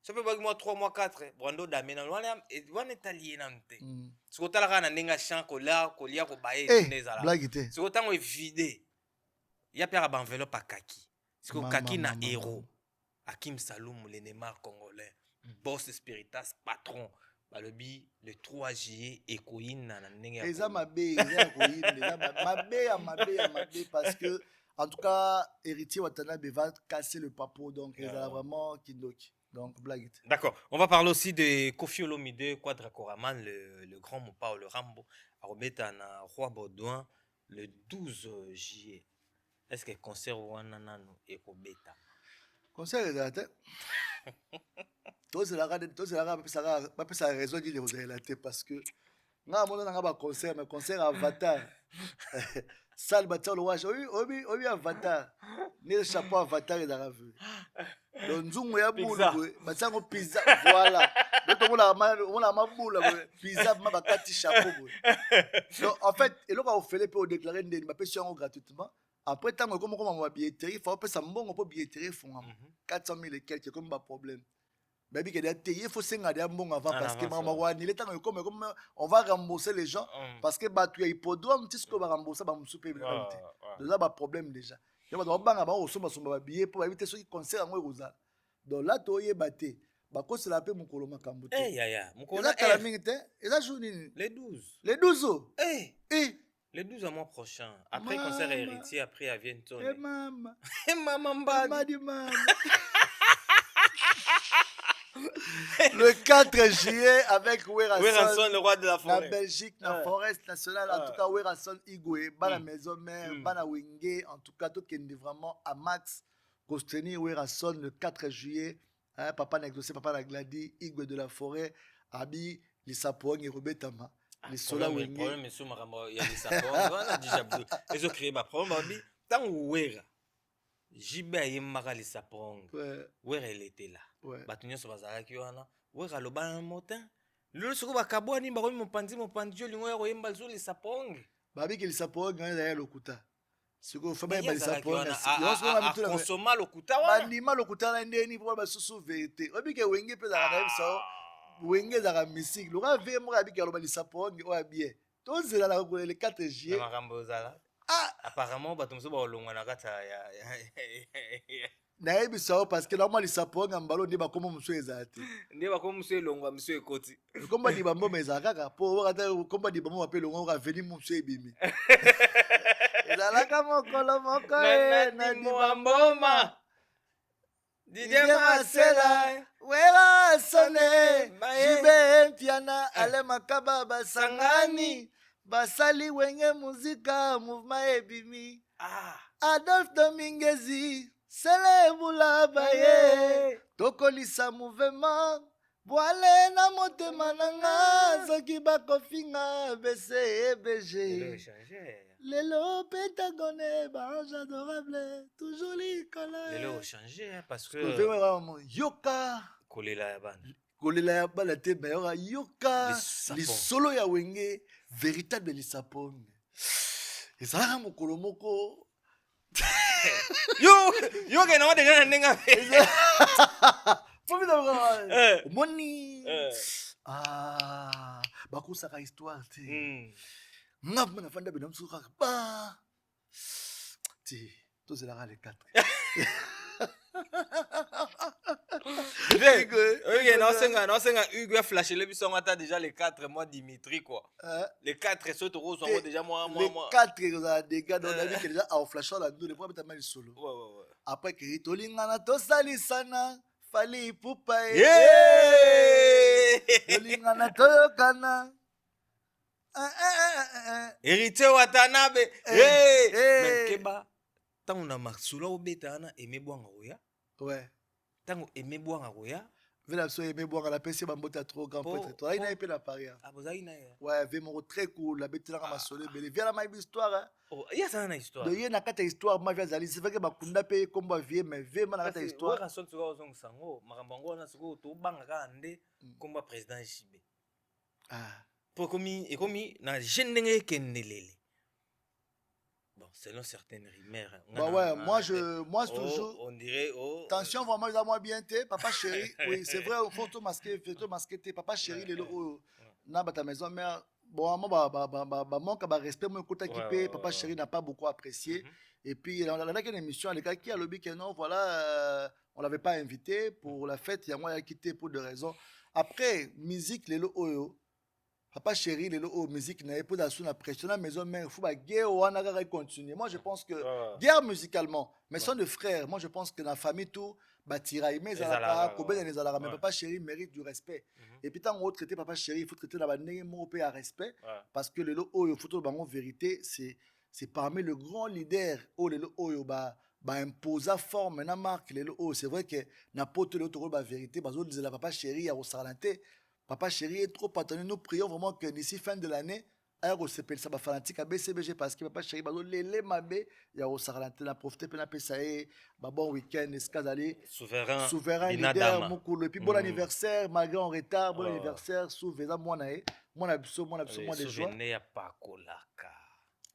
ça peut pas moi 3 mois 4 brando damena wana etalié na mte siko tala kana ndenge champ kolia ko baye neza la siko tango vide ya pera ba enveloppe akaki siko kaki na héros Hakim Saloum le Neymar congolais boss Spiritas patron balobi le 3 juillet ekoyina na ndenge ya eza mabe parce que en tout cas Héritier Watanabe va casser le papo donc il a vraiment kindoki. Donc, blague. D'accord. On va parler aussi de Koffi Olomide, Quadra Koraman, le grand Mopao, le Rambo, à Robeta na Roi Baudouin, le 12 juillet. Est-ce que concert ou ananano et Kobeta? Concert est là, tous la raison dit les relater parce que nga mona nanga ba concert mais concert Avatar. Salle batia le wash obi Avatar. Ne chapeau Avatar et vu. Donc nzungu ya bulu batia ngo pizza voilà. Donc on a ma boule pizza ma bakati chapeau. Donc en fait et là on fait les pour déclarer ndeni ba pesi gratuitement. Après tant comme ma billetterie faut pas ça mbongo pour billetterie font 400 000 et quelques comme pas problème. Baby que il faut senga des mbongo avant parce que maman wani les temps comme on va rembourser les gens parce que bah tu es hippodrome tu sais qu'on va rembourser ba msoupe déjà ba problème déjà. Donc on banga ba osomba somba billet pour éviter ceux qui concert en rosa. Donc là to yebate ba ko c'est la paix mukolo makambo. Eh ya mukolo na kala mingi te eza journée les 12 le 12 mois prochain après concert héritier après à Vienton. Eh maman maman di maman. Le 4 juillet avec Werason, le roi de la forêt. La Belgique, la forêt nationale, en tout cas, Werason Igwe, Bana Maison Mère, Bana Wenge, en tout cas, tout qui est vraiment à max. Costeni Werason le 4 juillet, papa n'a exaucé, papa n'a gladi, Igwe de la forêt, Abi, les Sapoang et Robetama. Les Sola Wenge. Le problème est sur il y a des Sapoang, on a déjà besoin. Ils ont créé ma problème, tant Wera. Jibe ayemaka les Sapoang. Wera, elle était là. Bato nyonso bazalaki wana weka aloba na motin lelo soko bakabwani bakomi mopanzi olingo ya koyemba liso lisaponge babiki lisaponge eza ya lokuta siko fa bayemba lisaponge akonsoma lokuta wana bandima lokuta na ndeni mpo basusu vérité obike wenge mpe ezalaka na biso wenge ezalaka misiki loka ve moko abiki aloba lisaponge oyo bien tozela na kokola le 4 juillet makambo ozala apparemment bato mosusu baolongwa na kati nayebi sao parce que normalement lisaponga mbalo nde bakoma mosu ezala te nde bakoma mosu elongwa mosu ekoti komba di bamboma ezala kaka mpo okata komba di bamboma mpe elongwa oka veni mosu ebimi ezalaka mokolo moko na dibamboma Didier Masela wera sone jibe mpiana ale makaba basangani basali wenge muzika mouvement ebimi Adolphe Domingezi Selebula baye tokolisa mouvement boale na motema nanga soki bakofinga bese ebg lelo Pentagone bange adorable toujours likolo lelo changer parce que yoka kolela ya bana te bayora yoka lisolo ya wenge véritable lisaponge ezalaka mokolo moko yo ke na deja na ndenga moni bakusaka histoire te nga mpo nafanda bino mosusu kaka ba ti tozelaka le 4 naosenga Hugo ya flashe le biso ata déjà les 4 mois Dimitri quoi les 4 so to rose déjà moi les 4 kozala dégâts donc na biki déjà au flash la ndule po betama lisolo après que tolingana tosalisana fali pupa tolingana toyokana héritier Watanabe mais keba tango na masula obeta na emebwanga oya tango emebwanga oya vela so emebwanga la pesi bambota trop grand prêtre toi ina epela paria abozai na ouais ve mo très cool la betela ka masole bele via la ma histoire ya sana na histoire do yena kata histoire ma via zali c'est vrai que bakunda pe komba vie mais ve ma kata histoire wa son tsuka ozong sango makambango na suko to banga ka ande komba président Jibe pour komi na jendenge kenelele. Bon, selon certaines rumeurs. Bah ouais, moi toujours. On dirait. Attention, vraiment, ils ont moins bien été. Papa chéri, oui, c'est vrai, photo masqué, papa chéri, les lots. Na ta maison mère. Bon, moi, manque de respect, moi, côté équipé, papa chéri n'a pas beaucoup apprécié. Et puis, on a une émission, les gars qui a le que non, voilà, on l'avait pas invité pour la fête, il y a moi qui a quitté pour deux raisons. Après, musique, les lots. Papa chéri, les musique n'a pas de la pression à la maison, mais il faut que guerre ou en continuer. Moi, je pense que guerre musicalement, mais son de frères, moi, je pense que dans la famille, tout, bâtira, mais papa chéri mérite du respect. Et puis, tant qu'on traite papa chéri, il faut traiter la bannière à respect, parce que le il faut tout le vérité, c'est parmi le grand leader, imposa forme, na marque, c'est vrai que n'importe l'autre vérité, parce que la papa chéri, a au salanté. Papa Chéri est trop attendu. Nous prions vraiment que d'ici fin de l'année, ayo s'appelle ça fanatique à BCBG parce que Papa Chéri bazo lele mabe ya au saralante na profiter pe na pesa e ba bon week-end escazali souverain leader Binadama. mukulu et puis bon anniversaire malgré en retard bon anniversaire souverain mwana biso moi de joie souvenir ya pakolaka.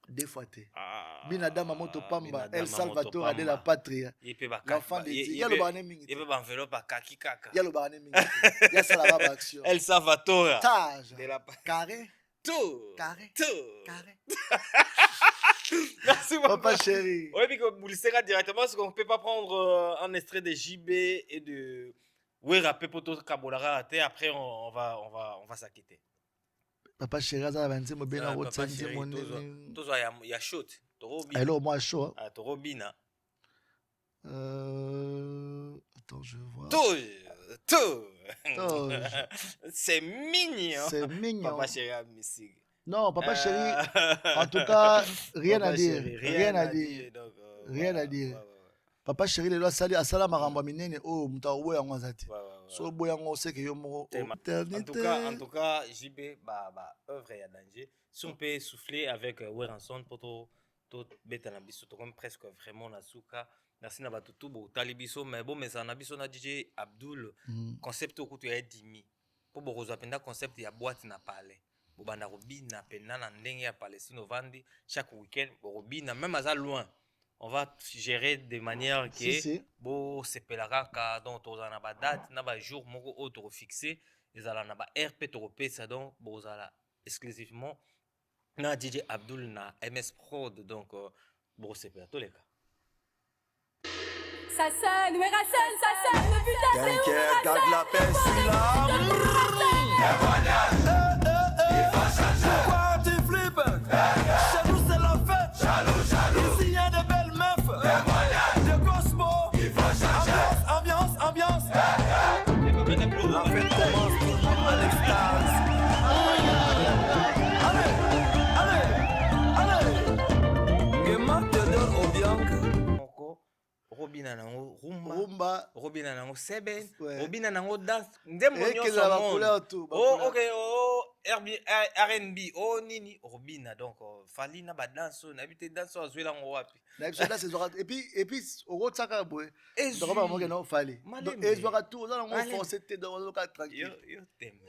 deux fois te Ah, Binadama moto pamba Binadama El Salvatore moto de la pamba. patrie Yepe ba l'enfant de Dieu ya lo bane mingi yepe ba enveloppe kaki kaka. ya lo bane mingi ya sala ba action El Salvatore. tage De la carré tout. carré Tout. carré Merci beaucoup. Papa Chéri Oui, puis que vous le serez directement parce qu'on ne peut pas prendre un extrait de JB et de Wera Pepoto Kabolara. Après, on va s'acquitter. Papa Chéri aza banze mo bena Papa rotsa Chéri, nze mo Tozo ya shot. Torobina. alors moi chaud Ah, Torobina. Attends, je vois. Tout. Toge. C'est mignon. C'est mignon. Papa Chéri a musique. Non, Papa Chéri, en tout cas, rien Papa à dire. Chéri, Rien à dire. donc, Rien voilà, à dire. ouais. Papa Chéri, le sali asala maramba minene o mutawe yango azati. Ouais. So boya ngo seke yo moko Tellement. éternité. En tout cas, JB, œuvre et danger. Si on peut souffler avec Weranson pour tout bête na biso, comme presque vraiment na souka. Merci na batutu bo talibiso, mais bon, mais ça na biso na DJ Abdul concept au kutu ya dimi. Pour bozo penda concept ya boîte na palais. Bobanda robina penda na ndenge ya Palestine au vandi chaque week-end robina même à loin. On va gérer de manière que Si. bo sepelaka donc tozana ba date na ba jour moko auto fixé ezala na ba RP to pesa donc bozala exclusivement na DJ Abdul na MS Prod donc bo sepela to leka. Ça sonne, Werason, ça sonne, le putain c'est où T'inquiète, garde la paix, celui-là. Pourquoi tu flippes? Chez nous c'est la fête. Ici y'a de belles meufs. De Cosmo. Ambiance. La fête commence, tout le monde à l'extase. Allez. Gema te donne au Bianca. Moko Robina nango rumba. Rumba. Robina nango seben. Ouais. Robina nango dance. Ndembo Et que la couleur tout. Oh ok R&B oh nini Robina donc fali na ba danse na bité danse azwela ngo wapi. Na bisoda c'est zorat et puis au tsaka boy. Ezwi. Donc ba mo ke no fali. Malembe. Donc et zorat tout on Malembe. forcer te dans le cas tranquille. Yo t'aime.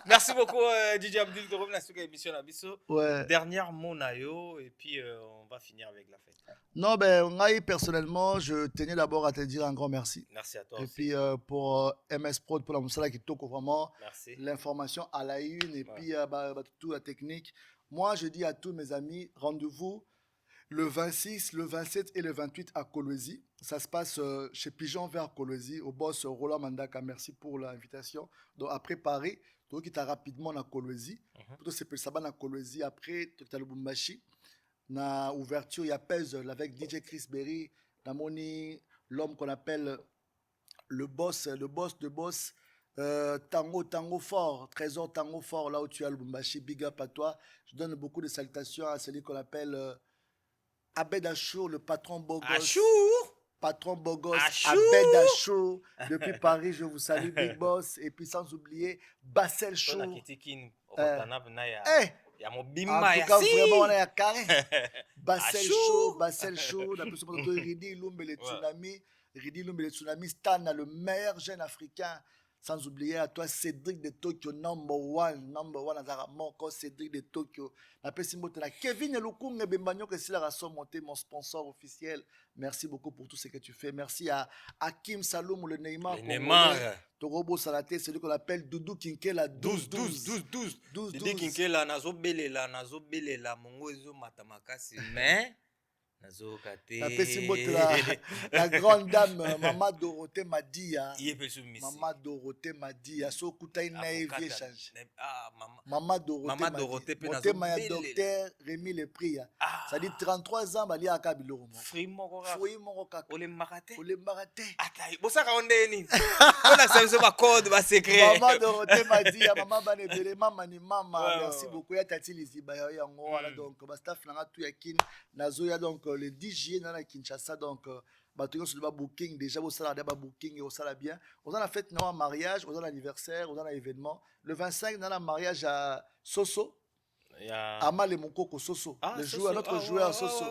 Merci beaucoup DJ Abdul de revenir sur l'émission na biso. Ouais. Dernière mot na yo et puis on va finir avec la fête. Non, ben, Ngaï, personnellement, je tenais d'abord à te dire un grand merci. Merci à toi Et aussi. puis pour MS Prod, pour la moussala qui toque vraiment Merci. l'information à la une et Ouais. puis toute la technique. Moi, je dis à tous mes amis, rendez-vous le 26, le 27 et le 28 à Kolwezi. Ça se passe chez Pigeon Vert Kolwezi, au boss Roland Mandaka. Merci pour l'invitation. Donc après Paris, donc il t'a rapidement à Kolwezi. Plutôt c'est Saban à Kolwezi. Après, tu as le Bumbashi. Na ouverture, il y a Pez avec DJ Chris Berry, Namoni, l'homme qu'on appelle le boss de boss, Tango fort, Trésor Tango fort, là où tu as le Bumbashi, big up à toi. Je donne beaucoup de salutations à celui qu'on appelle Abed Achour, le patron Bogos. Achour. Patron Bogos, Achour. Abed Achour. Depuis Paris, je vous salue, Big Boss. Et puis sans oublier Bassel Chou. Tona kitikin otanab na ya. Eh! Ya En mobimba tout ya cas, si. vraiment, on est à carré. Bassel Achour. Chaud, la plus souvent, Ridi Lumbe le Tsunami. Ridi Lumbe le Tsunami, Stan, le meilleur jeune africain. Sans oublier à toi, Cédric de Tokyo, number one, Azara Moko, Cédric de Tokyo. La Kevin Elukunge Bembanyo, que c'est la raison montée, mon sponsor officiel. Merci beaucoup pour tout ce que tu fais. Merci à Hakim Saloum, le Neymar. Le Neymar. Torobo Salaté, celui qu'on appelle Doudou Kinkela 12. Didi kinkela nazo belela mongo ezo matamakasi mais nazo kate. La grande dame, Maman Dorothée Madia. Yepesu misi. Maman Dorothée Madia. So kutai naïve change. Ah Maman Dorothée pe Madia. nazo Maya belela. docteur Rémi Lepria. Ah. Ça dit 33 ans, Bali Akabilo. Free moko ka. Foyi moko kaka. Ole makate. Ole Mbarate. Atai bosaka ondeni. Ona sabiso ba code ba secret. Maman Dorothée Madia, Maman Banebele, Maman ni Maman. Ouais, Merci ouais. beaucoup. Ya Tati Liziba yango. Voilà donc, ba staff nanga tout yakin. Nazo ya donc le 10 juillet dans la Kinshasa donc bato nyonso ba booking déjà bosala de ba booking et osala bien. On a fait non mariage, on a l'anniversaire, on a événement. Le 25 on a mariage à Soso. Amal et Mokoko Soso, le joueur, notre joueur Soso.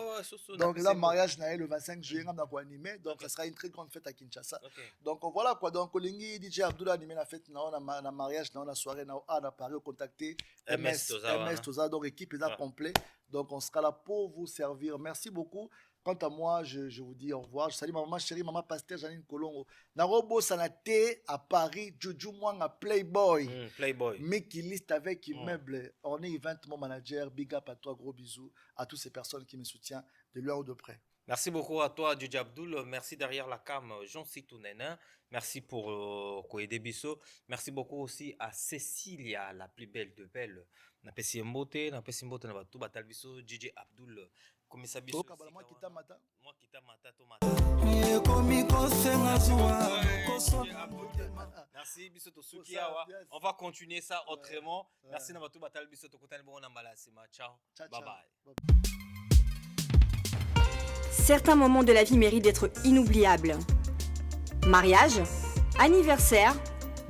Donc là, mariage le 25 juillet, on a animé. Donc ça sera une très grande fête à Kinshasa. Donc voilà quoi. Donc Olingi DJ Abdoula animé la fête, on a mariage, on a soirée, on a Paris, contacté MS Toza, donc équipe est complet. Donc on sera là pour vous servir. Merci beaucoup. Quant à moi, je vous dis au revoir. Je salue ma maman chérie, maman Pasteur Janine Kolongo. Narobo Sanate à Paris, Juju Mwanga Playboy. Playboy. Mickey List avec immeuble. On est event mon manager. Big up à toi, gros bisous à toutes ces personnes qui me soutiennent de loin ou de près. Merci beaucoup à toi, DJ Abdoul. Merci derrière la cam, Jean Sitounen. Merci pour Koede Bisso. Merci beaucoup aussi à Cécilia, la plus belle de belles. Napesi Mbote, na batu batal biso DJ Abdoul. Comme ça biso. Moi qui t'amata. Moi qui t'amata tomata. Merci biso to sukiawa. On va continuer ça autrement. Merci na batu batal biso to kotani bon na malasima. Ciao. Bye bye. Certains moments de la vie méritent d'être inoubliables. Mariage, anniversaire,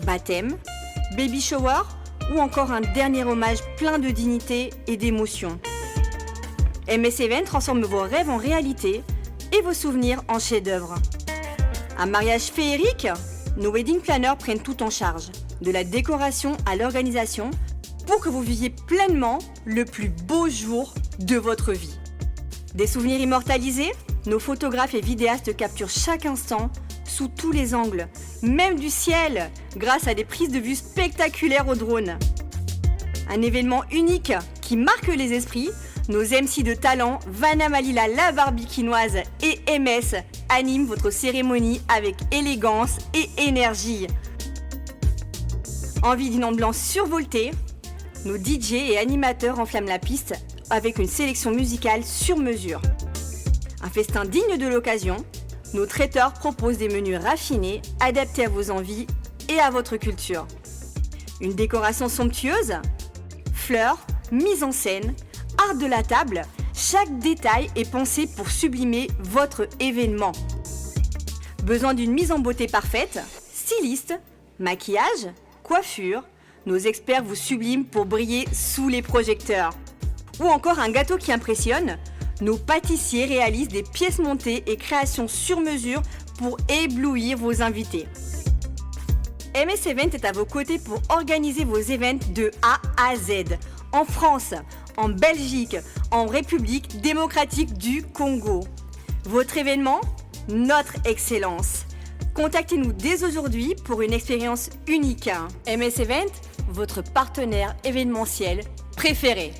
baptême, baby shower ou encore un dernier hommage plein de dignité et d'émotion. MS Event transforme vos rêves en réalité et vos souvenirs en chefs-d'œuvre. Un mariage féerique, nos wedding planners prennent tout en charge, de la décoration à l'organisation, pour que vous viviez pleinement le plus beau jour de votre vie. Des souvenirs immortalisés, nos photographes et vidéastes capturent chaque instant sous tous les angles, même du ciel, grâce à des prises de vue spectaculaires au drone. Un événement unique qui marque les esprits, nos MC de talent, Vanna Malila la barbikinoise et MS animent votre cérémonie avec élégance et énergie. Envie d'une ambiance survoltée, nos DJ et animateurs enflamment la piste avec une sélection musicale sur mesure. Un festin digne de l'occasion, nos traiteurs proposent des menus raffinés, adaptés à vos envies et à votre culture. Une décoration somptueuse, fleurs, mise en scène, art de la table, chaque détail est pensé pour sublimer votre événement. Besoin d'une mise en beauté parfaite, styliste, maquillage, coiffure, nos experts vous subliment pour briller sous les projecteurs. Ou encore un gâteau qui impressionne, nos pâtissiers réalisent des pièces montées et créations sur mesure pour éblouir vos invités. MS Event est à vos côtés pour organiser vos événements de A à Z, en France, en Belgique, en République démocratique du Congo. Votre événement, notre excellence. Contactez-nous dès aujourd'hui pour une expérience unique. MS Event, votre partenaire événementiel préféré.